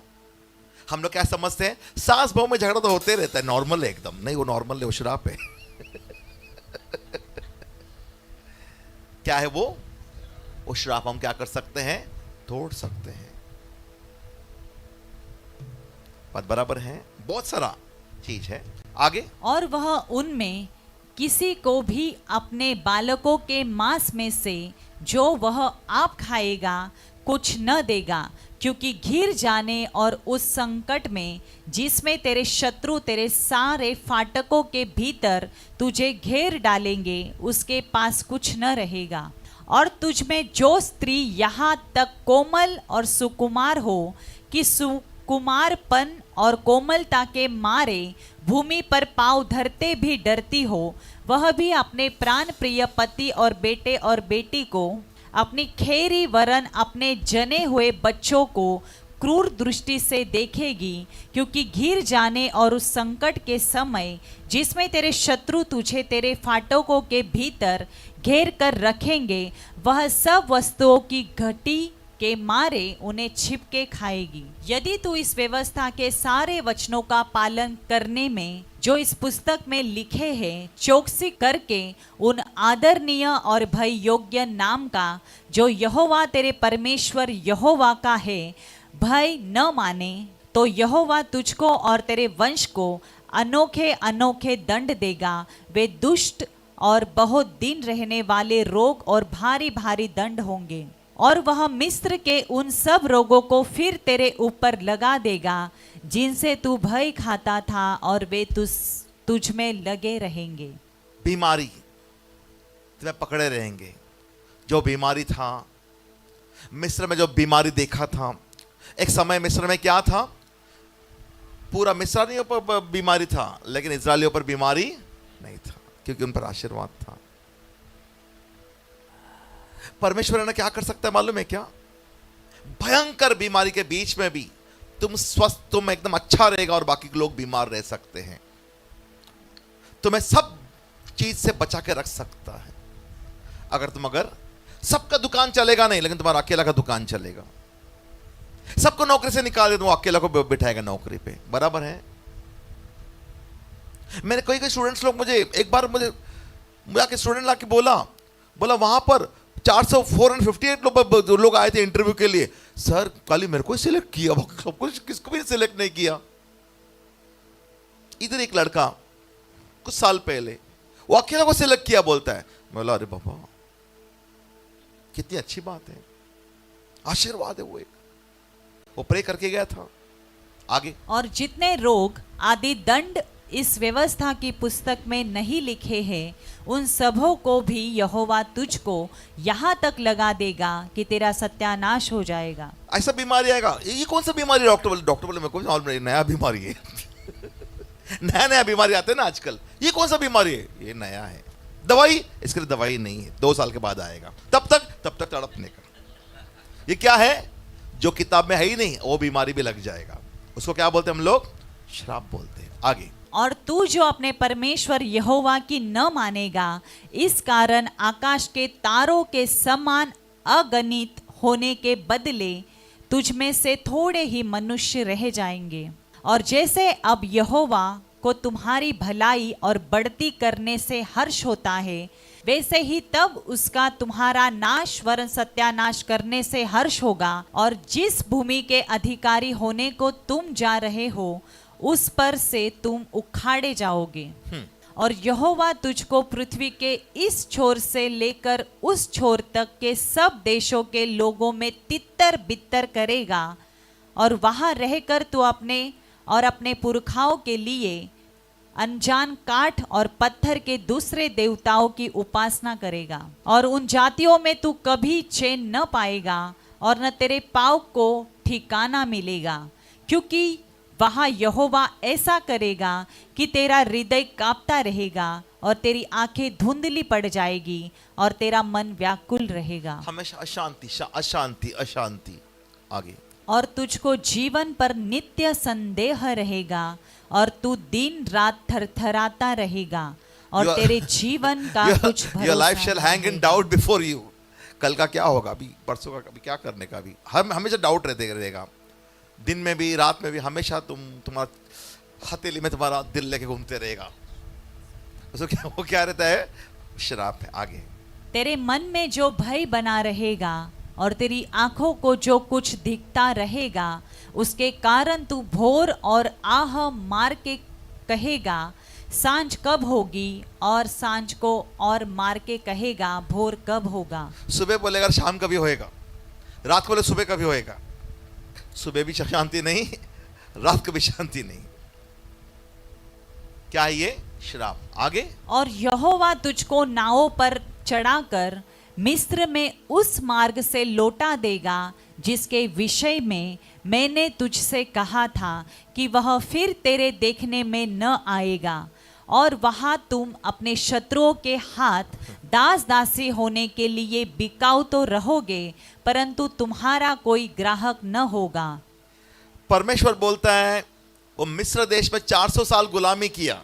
हम लोग क्या समझते हैं, सास बहू में झगड़ा तो होते रहता है, नॉर्मल है एकदम। नहीं, वो नॉर्मल है, वो श्राप है। क्या है वो श्राप हम क्या कर सकते हैं, तोड़ सकते हैं। बात बराबर है, बहुत सारा चीज है। आगे, और वह उनमें किसी को भी अपने बालकों के मांस में से जो वह आप खाएगा कुछ न देगा, क्योंकि घिर जाने और उस संकट में जिसमें तेरे शत्रु तेरे सारे फाटकों के भीतर तुझे घेर डालेंगे, उसके पास कुछ न रहेगा। और तुझ में जो स्त्री यहाँ तक कोमल और सुकुमार हो कि सुकुमारपन और कोमलता के मारे भूमि पर पांव धरते भी डरती हो, वह भी अपने प्राण प्रिय पति और बेटे और बेटी को, अपनी खेरी वरन अपने जने हुए बच्चों को क्रूर दृष्टि से देखेगी, क्योंकि घिर जाने और उस संकट के समय जिसमें तेरे शत्रु तुझे तेरे फाटकों के भीतर घेर कर रखेंगे, वह सब वस्तुओं की घटी के मारे उन्हें छिपके खाएगी। यदि तू इस व्यवस्था के सारे वचनों का पालन करने में जो इस पुस्तक में लिखे हैं चौकसी करके उन आदरणीय और भय योग्य नाम का जो यहोवा तेरे परमेश्वर यहोवा का है भय न माने, तो यहोवा तुझको और तेरे वंश को अनोखे अनोखे दंड देगा। वे दुष्ट और बहुत दिन रहने वाले रोग और भारी भारी दंड होंगे। और वह मिस्र के उन सब रोगों को फिर तेरे ऊपर लगा देगा जिनसे तू भय खाता था, और वे तुझ में लगे रहेंगे। बीमारी तुम्हें पकड़े रहेंगे। जो बीमारी था मिस्र में, जो बीमारी देखा था, एक समय मिस्र में क्या था, पूरा मिस्रियों पर बीमारी था, लेकिन इजरायलियों पर बीमारी नहीं था, क्योंकि उन पर आशीर्वाद था। परमेश्वर ने क्या कर सकता है मालूम है क्या? भयंकर बीमारी के बीच में भी तुम स्वस्थ, तुम एकदम अच्छा रहेगा और बाकी लोग बीमार रह सकते हैं। तुम्हें सब चीज से बचा के रख सकता है। अगर सबका दुकान चलेगा नहीं, लेकिन तुम्हारा अकेला का दुकान चलेगा। सबको नौकरी से निकाल दे, तो अकेला को बिठाएगा नौकरी पे। बराबर है। मैंने कई स्टूडेंट्स लोग मुझे एक बार मुझे आके स्टूडेंट लाके बोला वहां पर 458 लोग आए थे इंटरव्यू के लिए। सर कल मेरे को सिलेक्ट किया, सब कुछ किसको भी सिलेक्ट नहीं किया। इधर एक लड़का कुछ साल पहले वो अकेला को सिलेक्ट किया, बोलता है। बोला अरे बाबा कितनी अच्छी बात है, आशीर्वाद है। वो प्रे करके गया था। आगे, और जितने रोग आदि दंड इस व्यवस्था की पुस्तक में नहीं लिखे हैं, उन सबों को भी यहोवा तुझको यहाँ तक लगा देगा कि तेरा सत्यानाश हो जाएगा। ऐसा बीमारी आएगा। ये कौन सा बीमारी? डॉक्टर बोले मेरे को नया बीमारी है। नया बीमारी आते हैं ना आजकल। ये कौन सा बीमारी है? ये नया है। दवाई, इसके लिए दवाई नहीं है, 2 साल के बाद आएगा। तब तक तड़पने का। ये क्या है? जो किताब में है ही नहीं, वो बीमारी भी लग जाएगा। उसको क्या बोलते हैं हम लोग? श्राप बोलते हैं। आगे, और तू जो अपने परमेश्वर यहोवा की न मानेगा, इस कारण आकाश के तारों के समान अगणित होने के बदले तुझ में से थोड़े ही मनुष्य रह जाएंगे। और जैसे अब यहोवा को तुम्हारी भलाई और बढ़ती करने से हर्ष होता है, वैसे ही तब उसका तुम्हारा नाश वरन सत्यानाश करने से हर्ष होगा। और जिस भूमि के अधिकारी होने को तुम जा रहे हो, उस पर से तुम उखाड़े जाओगे। और यहोवा तुझको पृथ्वी के इस छोर से लेकर उस छोर तक के सब देशों के लोगों में तितर बितर करेगा। और वहां रहकर तू अपने और अपने पुरखाओं के लिए अनजान काठ और पत्थर के दूसरे देवताओं की उपासना करेगा। और उन जातियों में तू कभी चैन न पाएगा और न तेरे पाँव को ठिकाना मिलेगा, क्योंकि वहां यहोवा ऐसा करेगा कि तेरा हृदय कांपता रहेगा और तेरी आंखें धुंधली पड़ जाएगी और तेरा मन व्याकुल रहेगा हमेशा अशांति अशांति अशांति। आगे, और तुझको जीवन पर नित्य संदेह रहेगा और तू दिन रात थरथराता रहेगा और Your- तेरे जीवन का कुछ योर लाइफ भरोसा शैल हैंग इन रहेगा। Doubt before you. कल का क्या होगा, अभी परसों का, अभी क्या करने का, अभी हमेशा डाउट रहते रहेगा। दिन में भी रात में भी हमेशा तुम्हारा हथेली में तुम्हारा दिल लेके घूमते रहेगा। उसको क्या, वो क्या रहता है, शराब है। आगे, तेरे मन में जो भय बना रहेगा और तेरी आंखों को जो कुछ दिखता रहेगा, उसके कारण तू भोर और आह मार के कहेगा सांझ कब होगी, और सांझ को और मार के कहेगा भोर कब होगा। सुबह बोलेगा शाम कभी होएगा, रात को बोले सुबह कभी होएगा। सुबह भी शांति नहीं, रात को भी शांति नहीं। क्या है ये, शराब। आगे, और यहोवा तुझको नावों पर चढ़ाकर मिस्र में उस मार्ग से लौटा देगा जिसके विषय में मैंने तुझसे कहा था कि वह फिर तेरे देखने में न आएगा, और वहां तुम अपने शत्रुओं के हाथ दास दासी होने के लिए बिकाऊ तो रहोगे, परंतु तुम्हारा कोई ग्राहक न होगा। परमेश्वर बोलता है वो मिस्र देश में 400 साल गुलामी किया,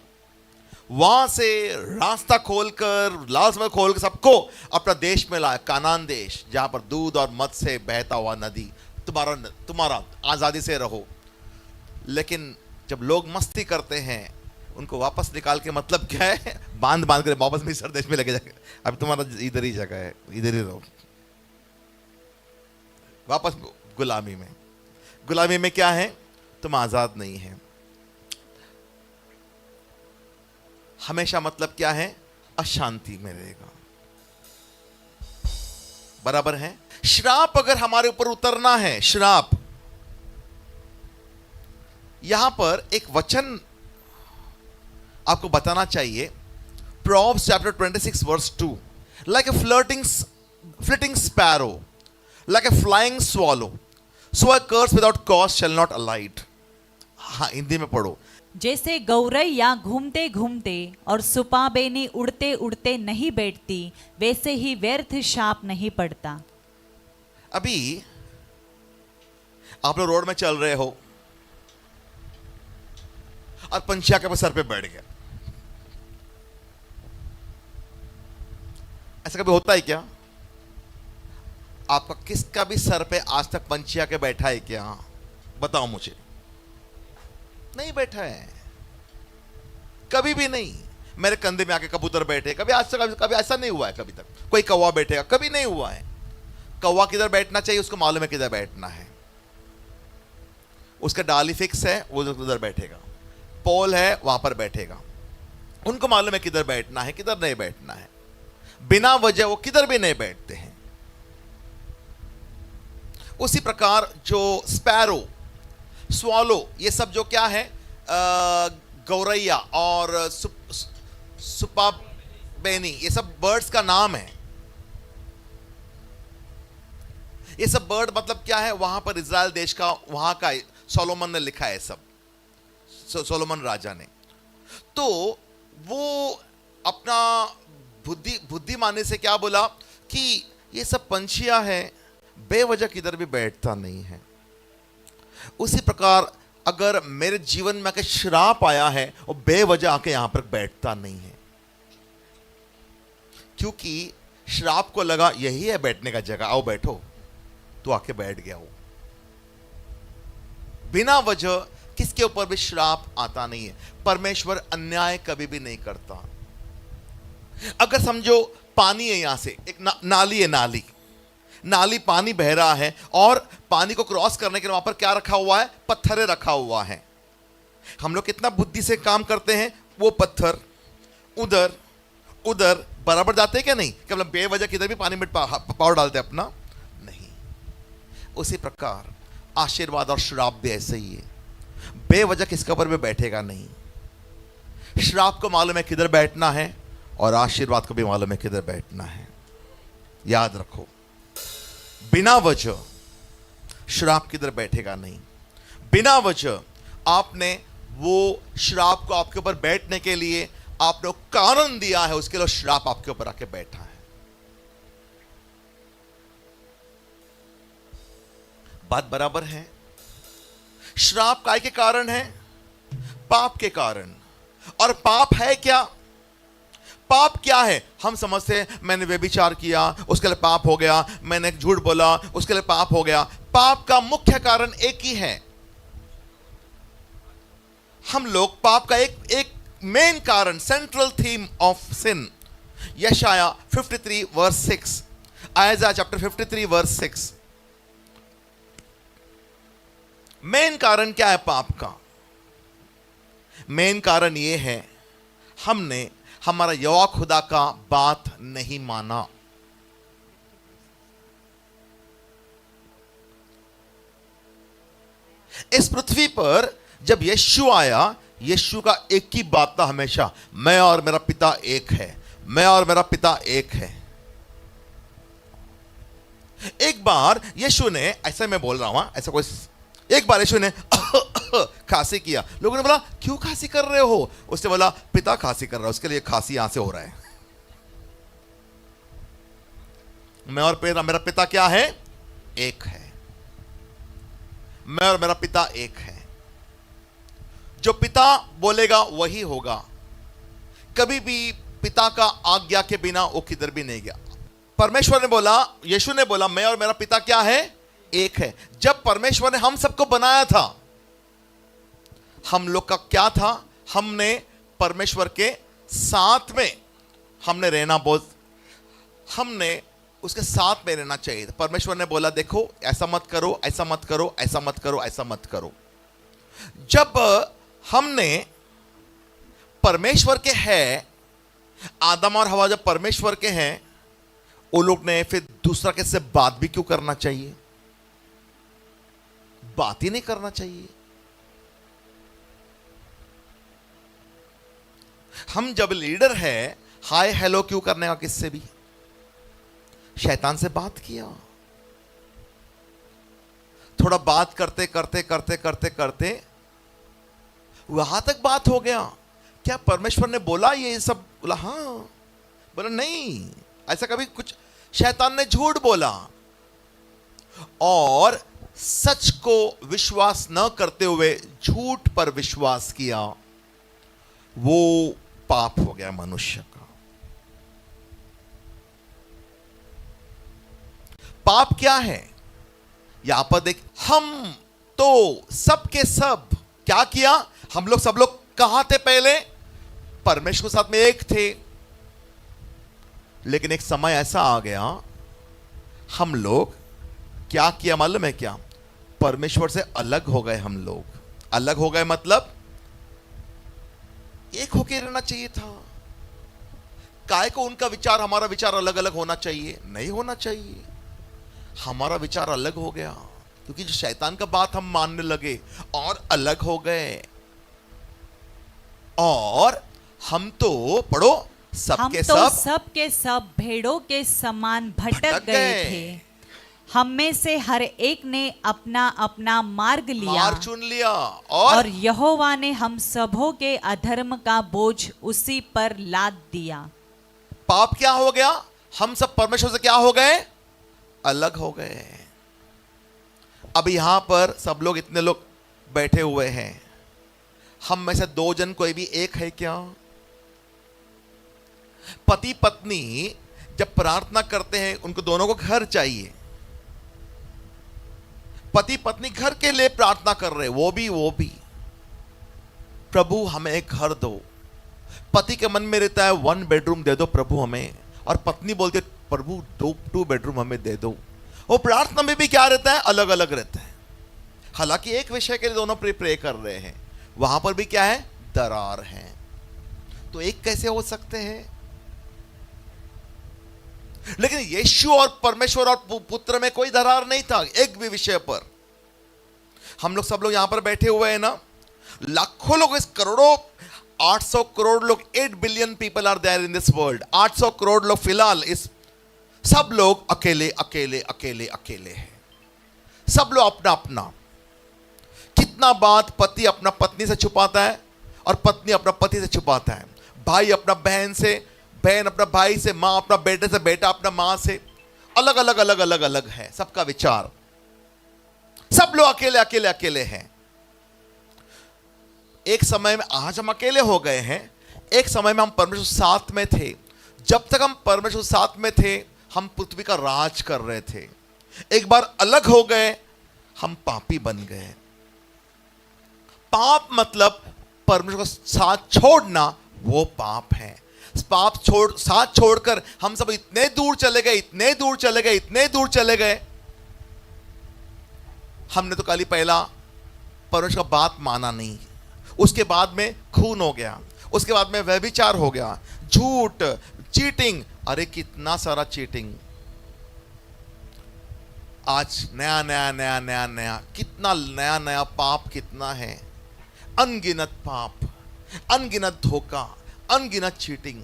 वहां से रास्ता खोलकर, लाल समुद्र खोलकर सबको अपना देश में लाया, कानान देश, जहां पर दूध और मध से बहता हुआ नदी। तुम्हारा आजादी से रहो। लेकिन जब लोग मस्ती करते हैं, उनको वापस निकाल के मतलब क्या है, बांध बांध कर वापस मिस्र देश में लेके जाके, अब तुम्हारा इधर ही जगह है, इधर ही रहो। वापस गुलामी में। गुलामी में क्या है, तुम आजाद नहीं है। हमेशा मतलब क्या है, अशांति में रहेगा। बराबर है। श्राप अगर हमारे ऊपर उतरना है, श्राप, यहां पर एक वचन आपको बताना चाहिए, Proverbs chapter 26 verse 2, like a flitting sparrow, like a flying swallow, so a curse without cause shall not alight। हाँ, हिंदी में पढ़ो। जैसे गौरैया घूमते घूमते और सुपाबेनी उड़ते उड़ते नहीं बैठती, वैसे ही व्यर्थ शाप नहीं पड़ता। अभी आप लोग रोड में चल रहे हो और पंछी आके सर पे बैठ गया, ऐसा कभी होता है क्या? आपका किसका भी सर पे आज तक पंछी आके बैठा है क्या? बताओ मुझे। नहीं बैठा है, कभी भी नहीं। मेरे कंधे में आके कबूतर बैठे, कभी आज तक, कभी ऐसा नहीं हुआ है। कभी तक कोई कौवा बैठेगा, कभी नहीं हुआ है। कौवा किधर बैठना चाहिए उसको मालूम है किधर बैठना है, उसका डाली फिक्स है, वो उधर बैठेगा। पोल है, वहां पर बैठेगा। उनको मालूम है किधर बैठना है, किधर नहीं बैठना है। बिना वजह वो किधर भी नहीं बैठते हैं। उसी प्रकार जो स्पैरो, स्वालो, ये सब जो क्या है, गौरैया और सुपाबेनी, ये सब बर्ड्स का नाम है। ये सब बर्ड मतलब क्या है, वहां पर इजराइल देश का, वहां का सोलोमन ने लिखा है सब, सोलोमन राजा ने। तो वो अपना बुद्धिमानी से क्या बोला कि ये सब पंछियां हैं, बेवजह किधर भी बैठता नहीं है। उसी प्रकार अगर मेरे जीवन में आके श्राप आया है और बेवजह आके यहां पर बैठता नहीं है, क्योंकि श्राप को लगा यही है बैठने का जगह, आओ बैठो, तो आके बैठ गया। वो बिना वजह किसके ऊपर भी श्राप आता नहीं है। परमेश्वर अन्याय कभी भी नहीं करता। अगर समझो पानी है, यहां से एक नाली है, नाली पानी बह रहा है और पानी को क्रॉस करने के लिए वहां पर क्या रखा हुआ है, पत्थरे रखा हुआ है। हम लोग कितना बुद्धि से काम करते हैं, वो पत्थर उधर उधर बराबर जाते हैं क्या? नहीं, कि मतलब बेवजह किधर भी पानी में पावर डालते अपना नहीं। उसी प्रकार आशीर्वाद और श्राप भी ऐसे ही है, बेवजह किसके ऊपर भी बैठेगा नहीं। श्राप को मालूम है किधर बैठना है और आशीर्वाद को भी मालूम है किधर बैठना है। याद रखो, बिना वजह श्राप किधर बैठेगा नहीं। बिना वजह आपने वो श्राप को आपके ऊपर बैठने के लिए आपने कारण दिया है, उसके लिए श्राप आपके ऊपर आके बैठा है। बात बराबर है? श्राप काय के कारण है? पाप के कारण। और पाप है क्या? पाप क्या है? हम समझते हैं मैंने व्यभिचार किया उसके लिए पाप हो गया, मैंने झूठ बोला उसके लिए पाप हो गया। पाप का मुख्य कारण एक ही है। हम लोग पाप का एक मेन कारण, सेंट्रल थीम ऑफ सिन, यशाया 53 वर्स 6, आयजा चैप्टर 53 वर्स 6। मेन कारण क्या है पाप का? मेन कारण यह है हमने हमारा यहोवा खुदा का बात नहीं माना। इस पृथ्वी पर जब यीशु आया, यीशु का एक ही बात था हमेशा, मैं और मेरा पिता एक है, मैं और मेरा पिता एक है। एक बार यीशु ने, ऐसे मैं बोल रहा हूं, ऐसा कोई, एक बार यीशु ने खांसी किया। लोगों ने बोला क्यों खांसी कर रहे हो? उसने बोला पिता खांसी कर रहा है, उसके लिए खांसी यहां से हो रहा है। मैं और मेरा पिता क्या है? एक है। मैं और मेरा पिता एक है। जो पिता बोलेगा वही होगा। कभी भी पिता का आज्ञा के बिना वो किधर भी नहीं गया। परमेश्वर ने बोला, यीशु ने बोला मैं और मेरा पिता क्या है? एक है। जब परमेश्वर ने हम सबको बनाया था, हम लोग का क्या था? हमने परमेश्वर के साथ में हमने रहना, हमने उसके साथ में रहना चाहिए। परमेश्वर ने बोला देखो ऐसा मत करो, ऐसा मत करो, ऐसा मत करो, ऐसा मत करो। जब हमने परमेश्वर के हैं, आदम और हवा जब परमेश्वर के हैं, वो लोग ने फिर दूसरा के से बात भी क्यों करना चाहिए? बात ही नहीं करना चाहिए। हम जब लीडर है, हाय हेलो क्यों करने का किससे भी? शैतान से बात किया। थोड़ा बात करते करते करते करते करते वहां तक बात हो गया। क्या परमेश्वर ने बोला ये सब? बोला हाँ। बोला नहीं, ऐसा कभी कुछ। शैतान ने झूठ बोला और सच को विश्वास न करते हुए झूठ पर विश्वास किया, वो पाप हो गया मनुष्य का। पाप क्या है? यहां पर देख, हम तो सब के सब क्या किया? हम लोग सब लोग कहां थे पहले? परमेश्वर के साथ में एक थे। लेकिन एक समय ऐसा आ गया, हम लोग क्या किया मालूम है क्या? परमेश्वर से अलग हो गए। हम लोग अलग हो गए मतलब एक होके रहना चाहिए था। काय को उनका विचार हमारा विचार अलग अलग होना चाहिए? नहीं होना चाहिए। हमारा विचार अलग हो गया क्योंकि जो शैतान का बात हम मानने लगे और अलग हो गए। और हम तो पढ़ो सबके सब भेड़ों के समान भटक गए थे। हम में से हर एक ने अपना अपना मार्ग चुन लिया और यहोवा ने हम सबों के अधर्म का बोझ उसी पर लाद दिया। पाप क्या हो गया? हम सब परमेश्वर से क्या हो गए? अलग हो गए। अब यहां पर सब लोग, इतने लोग बैठे हुए हैं, हम में से दो जन कोई भी एक है क्या? पति पत्नी जब प्रार्थना करते हैं, उनको दोनों को घर चाहिए। पति पत्नी घर के लिए प्रार्थना कर रहे, वो भी प्रभु हमें एक घर दो। पति के मन में रहता है 1 बेडरूम दे दो प्रभु हमें, और पत्नी बोलती है प्रभु 2 बेडरूम हमें दे दो। वो प्रार्थना में भी क्या रहता है? अलग अलग रहता है। हालांकि एक विषय के लिए दोनों प्रे कर रहे हैं, वहां पर भी क्या है? दरार है। तो एक कैसे हो सकते हैं? लेकिन यीशु और परमेश्वर और पुत्र में कोई दरार नहीं था एक भी विषय पर। हम लोग सब लोग यहां पर बैठे हुए हैं ना, लाखों लोग, इस करोड़ों, 800 करोड़ लोग, 8 billion people are there in this world. 800 crore लोग फिलहाल, इस सब लोग अकेले अकेले अकेले अकेले हैं। सब लोग अपना अपना। कितना बात पति अपना पत्नी से छुपाता है और पत्नी अपना पति से छुपाता है। भाई अपना बहन से, बहन अपना भाई से, माँ अपना बेटे से, बेटा अपना माँ से, अलग अलग अलग अलग अलग है सबका विचार। सब लोग अकेले अकेले अकेले हैं। एक समय में, आज हम अकेले हो गए हैं, एक समय में हम परमेश्वर साथ में थे। जब तक हम परमेश्वर साथ में थे, हम पृथ्वी का राज कर रहे थे। एक बार अलग हो गए, हम पापी बन गए। पाप मतलब परमेश्वर का साथ छोड़ना, वो पाप है। पाप साथ छोड़कर हम सब इतने दूर चले गए, इतने दूर चले गए, इतने दूर चले गए। हमने तो खाली पहला परमेश्वर का बात माना नहीं, उसके बाद में खून हो गया, उसके बाद में व्यभिचार हो गया, झूठ, चीटिंग, अरे कितना सारा चीटिंग। आज नया नया नया नया नया कितना नया नया पाप कितना है, अनगिनत पाप, अनगिनत धोखा, अनगिनत चीटिंग।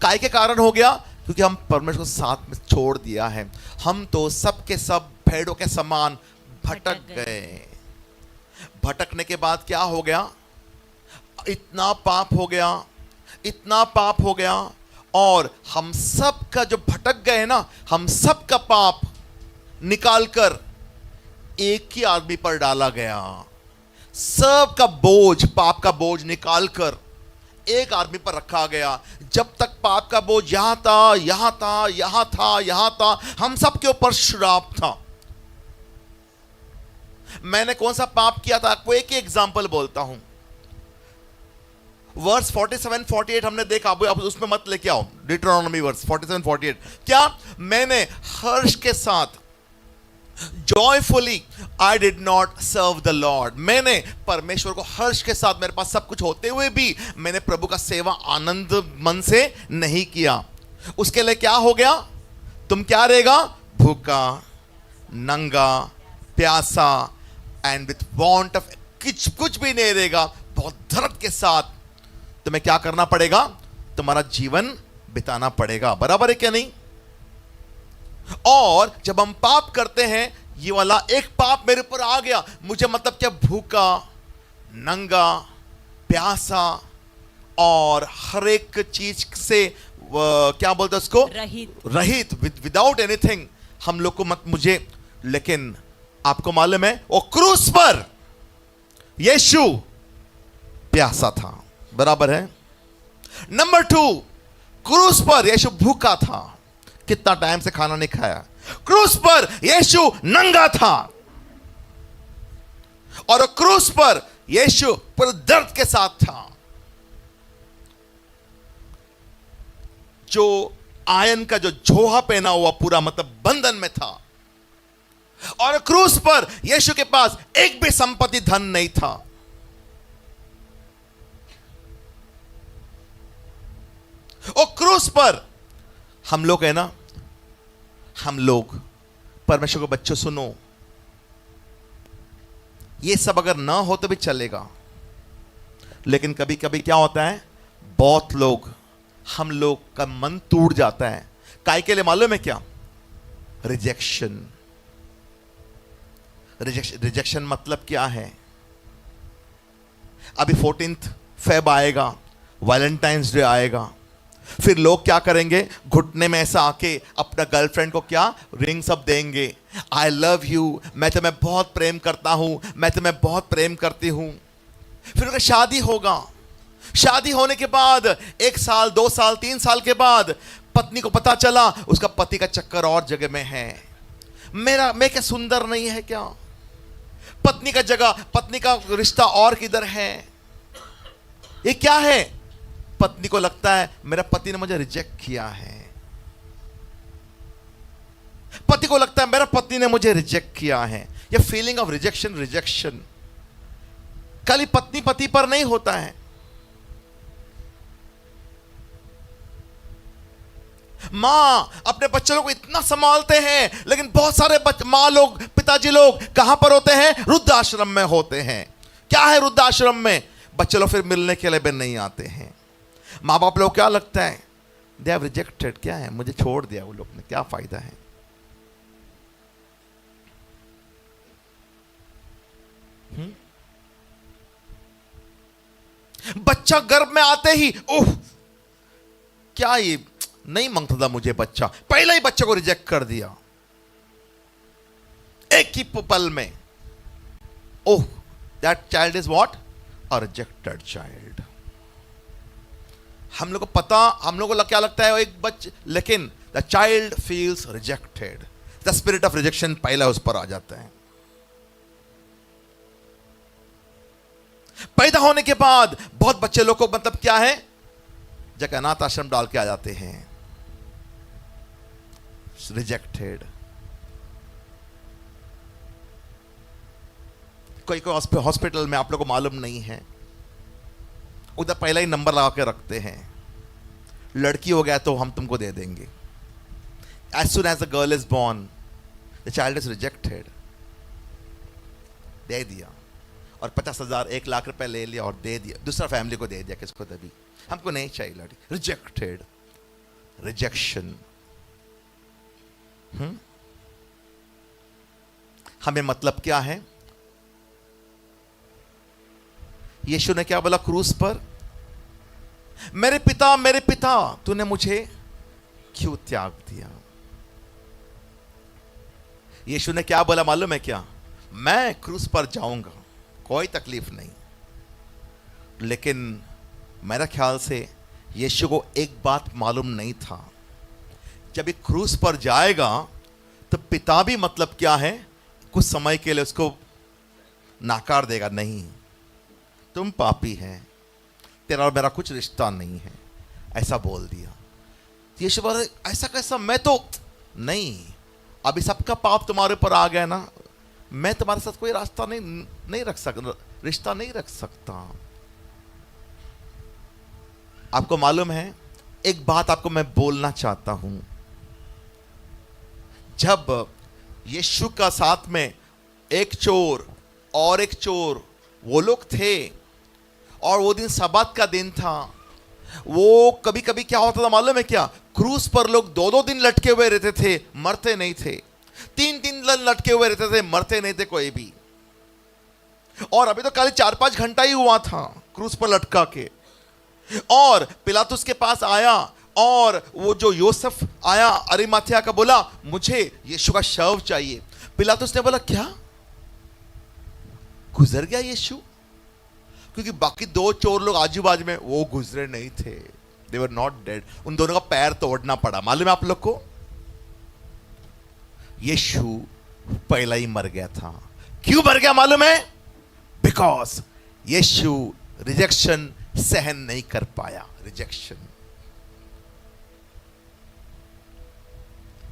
काय के कारण हो गया? क्योंकि हम परमेश्वर को साथ में छोड़ दिया है। हम तो सब के सब भेड़ों के समान भटक गए। भटकने के बाद क्या हो गया? इतना पाप हो गया, इतना पाप हो गया, और हम सब का जो भटक गए ना, हम सब का पाप निकालकर एक ही आदमी पर डाला गया। सब का बोझ, पाप का बोझ निकालकर एक आदमी पर रखा गया। जब तक पाप का बोझ यहां था, यहां था, यहां था, यहां था, हम सब के ऊपर श्राप था। मैंने कौन सा पाप किया था? आपको एक ही एग्जांपल बोलता हूं। वर्स 47 48 हमने देखा, अब उसमें मत लेके आओ। डिट्रोनॉमी वर्स 47 48, क्या मैंने हर्ष के साथ, joyfully I did not serve the Lord, मैंने परमेश्वर को हर्ष के साथ, मेरे पास सब कुछ होते हुए भी मैंने प्रभु का सेवा आनंद मन से नहीं किया। उसके लिए क्या हो गया? तुम क्या रहेगा? भूखा, नंगा, प्यासा, एंड विथ वांट ऑफ, कुछ भी नहीं रहेगा। बहुत दर्द के साथ तुम्हें क्या करना पड़ेगा? तुम्हारा जीवन बिताना पड़ेगा। बराबर है क्या नहीं? और जब हम पाप करते हैं, ये वाला एक पाप मेरे ऊपर आ गया, मुझे मतलब क्या? भूखा, नंगा, प्यासा, और हर एक चीज से क्या बोलते हैं उसको? रहित, विदाउट एनीथिंग। हम लोग को मत, मुझे, लेकिन आपको मालूम है वो क्रूस पर यीशु प्यासा था। बराबर है? नंबर 2, क्रूस पर यीशु भूखा था, कितना टाइम से खाना नहीं खाया। क्रूस पर यीशु नंगा था, और क्रूस पर यीशु पर दर्द के साथ था। जो आयन का जो झोहा पहना हुआ पूरा, मतलब बंधन में था। और क्रूस पर यीशु के पास एक भी संपत्ति, धन नहीं था। और क्रूस पर हम लोग है ना, हम लोग परमेश्वर को बच्चों सुनो, ये सब अगर ना हो तो भी चलेगा, लेकिन कभी कभी क्या होता है, बहुत लोग, हम लोग का मन टूट जाता है। काय के लिए मालूम है क्या? रिजेक्शन। रिजेक्शन मतलब क्या है? अभी 14 फेब आएगा, वैलेंटाइंस डे आएगा, फिर लोग क्या करेंगे? घुटने में ऐसा आके अपना गर्लफ्रेंड को क्या रिंग सब देंगे, आई लव यू, मैं तुम्हें बहुत प्रेम करता हूं, मैं तुम्हें बहुत प्रेम करती हूं। फिर उनका शादी होगा। शादी होने के बाद 1 साल, 2 साल, 3 साल के बाद पत्नी को पता चला उसका पति का चक्कर और जगह में है। मैं क्या सुंदर नहीं है क्या? पत्नी का जगह, पत्नी का रिश्ता और किधर है? ये क्या है? पत्नी को लगता है मेरा पति ने मुझे रिजेक्ट किया है। पति को लगता है मेरा पति ने मुझे रिजेक्ट किया है। ये फीलिंग ऑफ रिजेक्शन खाली पत्नी पति पर नहीं होता है। मां अपने बच्चों को इतना संभालते हैं, लेकिन बहुत सारे मां लोग, पिताजी लोग कहां पर होते हैं? वृद्धाश्रम में होते हैं। क्या है वृद्धाश्रम में? बच्चे लोग फिर मिलने के लिए भी नहीं आते हैं। माँ बाप लोग क्या लगता है? दे हैव रिजेक्टेड, क्या है, मुझे छोड़ दिया वो लोग ने, क्या फायदा है? बच्चा गर्भ में आते ही ओह क्या ये नहीं मांगता था मुझे बच्चा, पहले ही बच्चे को रिजेक्ट कर दिया एक ही पल में। Oh that child is what, a rejected child. हम लोग को पता, हम लोग को क्या लगता है एक बच्चे, लेकिन the child feels rejected, the spirit of rejection पहला उस पर आ जाता है। पैदा होने के बाद बहुत बच्चे लोग को मतलब क्या है, जगह अनाथ आश्रम डाल के आ जाते हैं, रिजेक्टेड। कोई कोई हॉस्पिटल में आप लोग को मालूम नहीं है, उधर पहला ही नंबर लगा के रखते हैं, लड़की हो गया तो हम तुमको दे देंगे। As soon as the girl is born the child is rejected, दे दिया और 50,000 1 लाख रुपए ले लिया और दे दिया, दूसरा फैमिली को दे दिया, किसको तभी हमको नहीं चाहिए लड़की, रिजेक्टेड, रिजेक्शन। हमें मतलब क्या है, यीशु ने क्या बोला क्रूस पर, मेरे पिता तूने मुझे क्यों त्याग दिया। यीशु ने क्या बोला मालूम है क्या, मैं क्रूस पर जाऊंगा, कोई तकलीफ नहीं, लेकिन मेरा ख्याल से यीशु को एक बात मालूम नहीं था, जब एक क्रूस पर जाएगा तो पिता भी मतलब क्या है, कुछ समय के लिए उसको नाकार देगा, नहीं तुम पापी हैं, तेरा और मेरा कुछ रिश्ता नहीं है, ऐसा बोल दिया। यीशु बोले ऐसा कैसा, मैं तो नहीं, अभी सबका पाप तुम्हारे ऊपर आ गया ना, मैं तुम्हारे साथ कोई रास्ता नहीं रख सकता, रिश्ता नहीं रख सकता। आपको मालूम है, एक बात आपको मैं बोलना चाहता हूं, जब यीशु का साथ में एक चोर और एक चोर वो लोग थे, और वो दिन सब्बात का दिन था, वो कभी कभी क्या होता था मालूम है क्या, क्रूस पर लोग 2-2 दिन लटके हुए रहते थे, मरते नहीं थे, 3 दिन लटके हुए रहते थे, मरते नहीं थे कोई भी। और अभी तो खाली 4-5 घंटा ही हुआ था क्रूस पर लटका के, और पिलातुस के पास आया, और वो जो यूसुफ आया अरिमथिया का, बोला मुझे यीशु का शव चाहिए। पिलातुस ने बोला क्या, गुजर गया यीशु, क्योंकि बाकी 2 चोर लोग आजू बाजू में वो गुजरे नहीं थे, दे वर नॉट डेड, उन दोनों का पैर तोड़ना पड़ा। मालूम है आप लोग को, यीशु पहला ही मर गया था। क्यों मर गया मालूम है, बिकॉज यीशु रिजेक्शन सहन नहीं कर पाया, रिजेक्शन।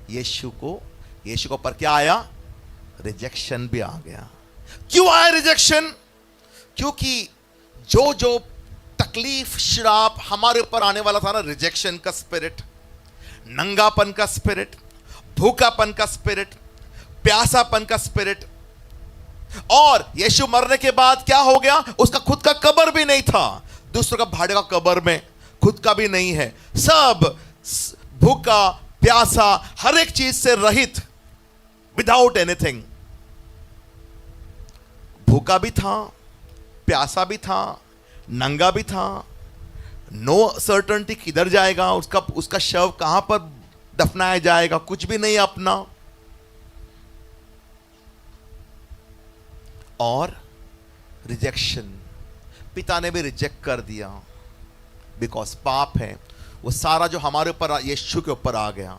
यीशु को पर क्या आया, रिजेक्शन भी आ गया। क्यों आया रिजेक्शन, क्योंकि जो तकलीफ श्राप हमारे ऊपर आने वाला था ना, रिजेक्शन का स्पिरिट, नंगापन का स्पिरिट, भूखापन का स्पिरिट, प्यासापन का स्पिरिट, और यीशु मरने के बाद क्या हो गया, उसका खुद का कब्र भी नहीं था, दूसरों का भाड़े का कब्र में, खुद का भी नहीं है, सब भूखा प्यासा हर एक चीज से रहित, विदाउट एनीथिंग। भूखा भी था, प्यासा भी था, नंगा भी था, नो सर्टेनिटी किधर जाएगा, उसका शव कहां पर दफनाया जाएगा, कुछ भी नहीं अपना। और रिजेक्शन, पिता ने भी रिजेक्ट कर दिया, बिकॉज पाप है वो सारा जो हमारे ऊपर यीशु के ऊपर आ गया।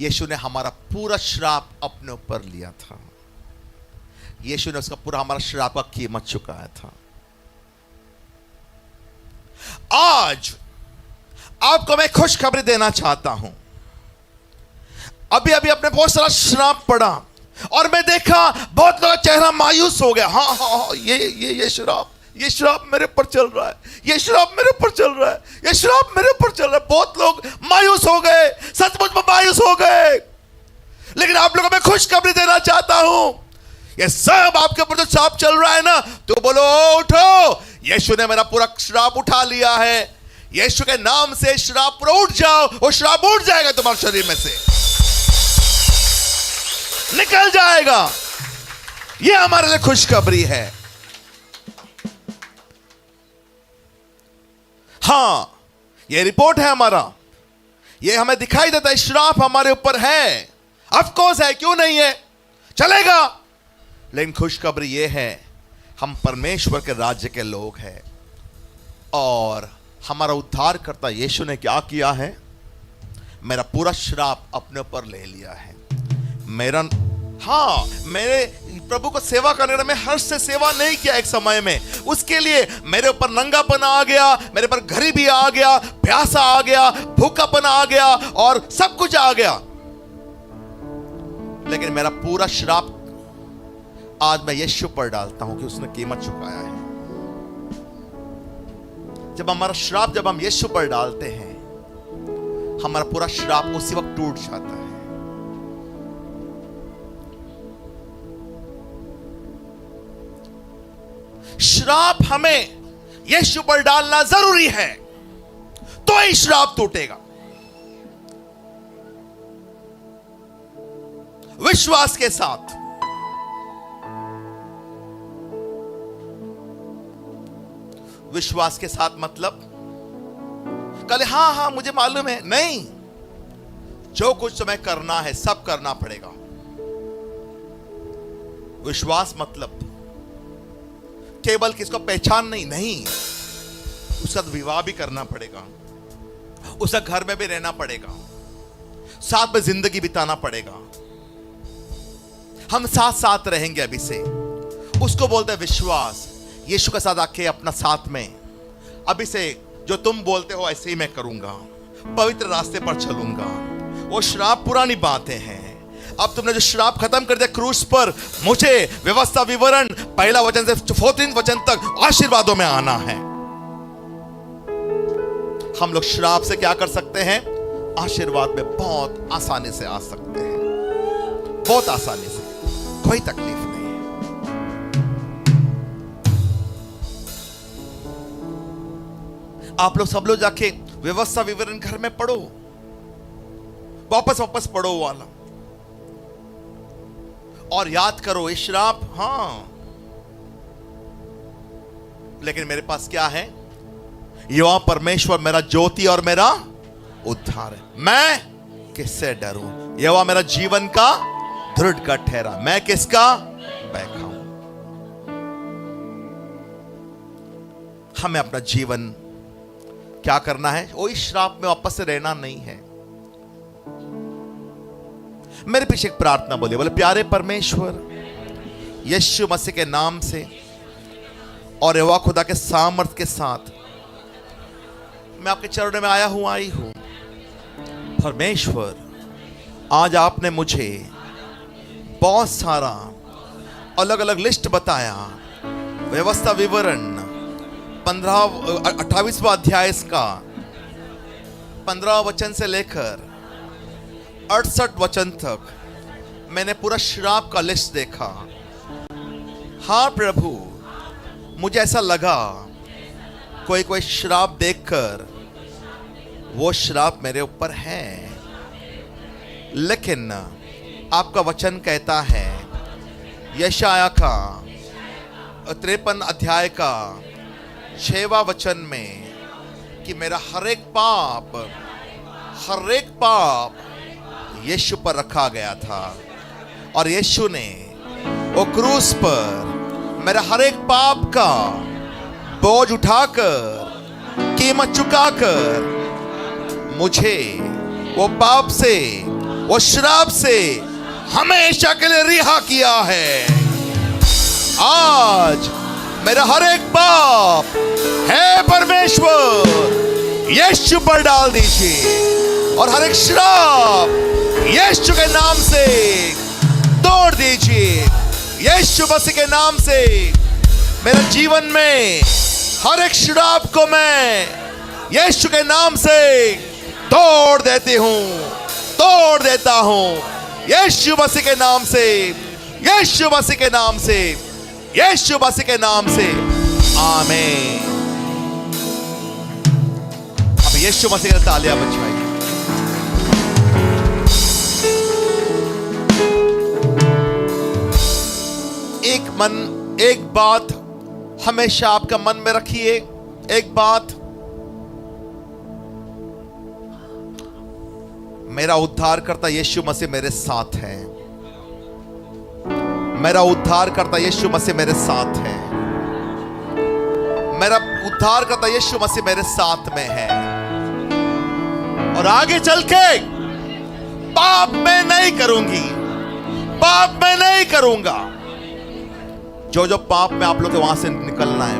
यीशु ने हमारा पूरा श्राप अपने ऊपर लिया था, यीशु ने उसका पूरा हमारा श्राप का कीमत चुकाया था। आज आपको मैं खुशखबरी देना चाहता हूं, अभी अभी अपने बहुत सारा श्राप पड़ा और मैं देखा बहुत लोगों का चेहरा मायूस हो गया। हाँ, ये श्राप मेरे ऊपर चल रहा है, ये श्राप मेरे ऊपर चल रहा है, ये श्राप मेरे ऊपर चल रहा है। बहुत लोग मायूस हो गए, सचमुच में मायूस हो गए। लेकिन आप लोगों को मैं खुशखबरी देना चाहता हूं, ये सब आपके ऊपर जो श्राप चल रहा है ना, तो बोलो उठो, यीशु ने मेरा पूरा श्राप उठा लिया है। यीशु के नाम से श्राप पूरा उठ जाओ, वो श्राप उठ जाएगा तुम्हारे शरीर में से, निकल जाएगा। ये हमारे लिए खुशखबरी है। हाँ, ये रिपोर्ट है हमारा, ये हमें दिखाई देता है, श्राप हमारे ऊपर है। ऑफ कोर्स है, क्यों नहीं है, चलेगा। लेकिन खुशखबरी ये है, हम परमेश्वर के राज्य के लोग हैं और हमारा उद्धारकर्ता यीशु ने क्या किया है, मेरा पूरा श्राप अपने ऊपर ले लिया है। मेरे प्रभु को सेवा करने में हर्ष से सेवा नहीं किया एक समय में, उसके लिए मेरे ऊपर नंगापन आ गया, मेरे पर गरीबी आ गया, प्यासा आ गया, भूखापन आ गया और सब कुछ आ गया। लेकिन मेरा पूरा श्राप आज मैं यीशु पर डालता हूं कि उसने कीमत चुकाया है। जब हमारा श्राप जब हम यीशु पर डालते हैं, हमारा पूरा श्राप उसी वक्त टूट जाता है। श्राप हमें यीशु पर डालना जरूरी है, तो ही श्राप टूटेगा। विश्वास के साथ, विश्वास के साथ मतलब कल हाँ मुझे मालूम है, नहीं, जो कुछ तुम्हें करना है सब करना पड़ेगा। विश्वास मतलब केवल किसको पहचान नहीं, उसका विवाह भी करना पड़ेगा, उसका घर में भी रहना पड़ेगा, साथ में जिंदगी बिताना पड़ेगा। हम साथ साथ रहेंगे अभी से, उसको बोलते हैं विश्वास। यीशु के साथ आके अपना साथ में, अभी से जो तुम बोलते हो ऐसे ही मैं करूंगा, पवित्र रास्ते पर चलूंगा। वो श्राप पुरानी बातें हैं, अब तुमने जो श्राप खत्म कर दिया क्रूस पर, मुझे व्यवस्था विवरण 1 वचन से 14 वचन तक आशीर्वादों में आना है। हम लोग श्राप से क्या कर सकते हैं, आशीर्वाद में बहुत आसानी से आ सकते हैं, बहुत आसानी से, कोई तकलीफ नहीं। आप लोग सब लोग जाके व्यवस्था विवरण घर में पढ़ो, वापस पढ़ो वाला, और याद करो ये श्राप, हाँ, लेकिन मेरे पास क्या है, यहोवा परमेश्वर मेरा ज्योति और मेरा उद्धार है, मैं किससे डरूं। यहोवा मेरा जीवन का दृढ़ का ठहरा, मैं किसका बैखाऊं। हमें अपना जीवन क्या करना है, वही श्राप में वापस से रहना नहीं है। मेरे पीछे एक प्रार्थना बोले प्यारे परमेश्वर, यीशु मसीह के नाम से और यहोवा खुदा के सामर्थ के साथ मैं आपके चरणों में आई हूं। परमेश्वर, आज आपने मुझे बहुत सारा अलग अलग लिस्ट बताया, व्यवस्था विवरण 28वां अध्याय का 15 वचन से लेकर 68 वचन तक मैंने पूरा श्राप का लिस्ट देखा। हाँ प्रभु, मुझे ऐसा लगा कोई श्राप देखकर वो श्राप मेरे ऊपर है, लेकिन आपका वचन कहता है यशाया का 53 अध्याय का 6वां वचन में कि मेरा हर एक पाप यीशु पर रखा गया था, और यीशु ने वो क्रूस पर मेरा हर एक पाप का बोझ उठाकर, कीमत चुकाकर मुझे वो पाप से, वो श्राप से हमेशा के लिए रिहा किया है। आज मेरा हर एक पाप है परमेश्वर यीशु पर डाल दीजिए, और हर एक श्राप यीशु के नाम से तोड़ दीजिए। यीशु मसीह के नाम से मेरे जीवन में हर एक श्राप को मैं यीशु के नाम से तोड़ देती हूं, तोड़ देता हूं। यीशु मसीह के नाम से, यीशु मसीह के नाम से, यीशु मसीह के नाम से, आमीन। अब यीशु मसीह के तालियां बजवाइए। एक बात हमेशा आपका मन में रखिए, एक बात, मेरा उद्धारकर्ता यीशु मसीह मेरे साथ है, मेरा उद्धारकर्ता यीशु मसीह मेरे साथ है, मेरा उद्धारकर्ता यीशु मसीह मेरे साथ में है। और आगे चल के पाप मैं नहीं करूंगी, पाप मैं नहीं करूंगा। जो जो पाप में आप लोग के वहां से निकलना है,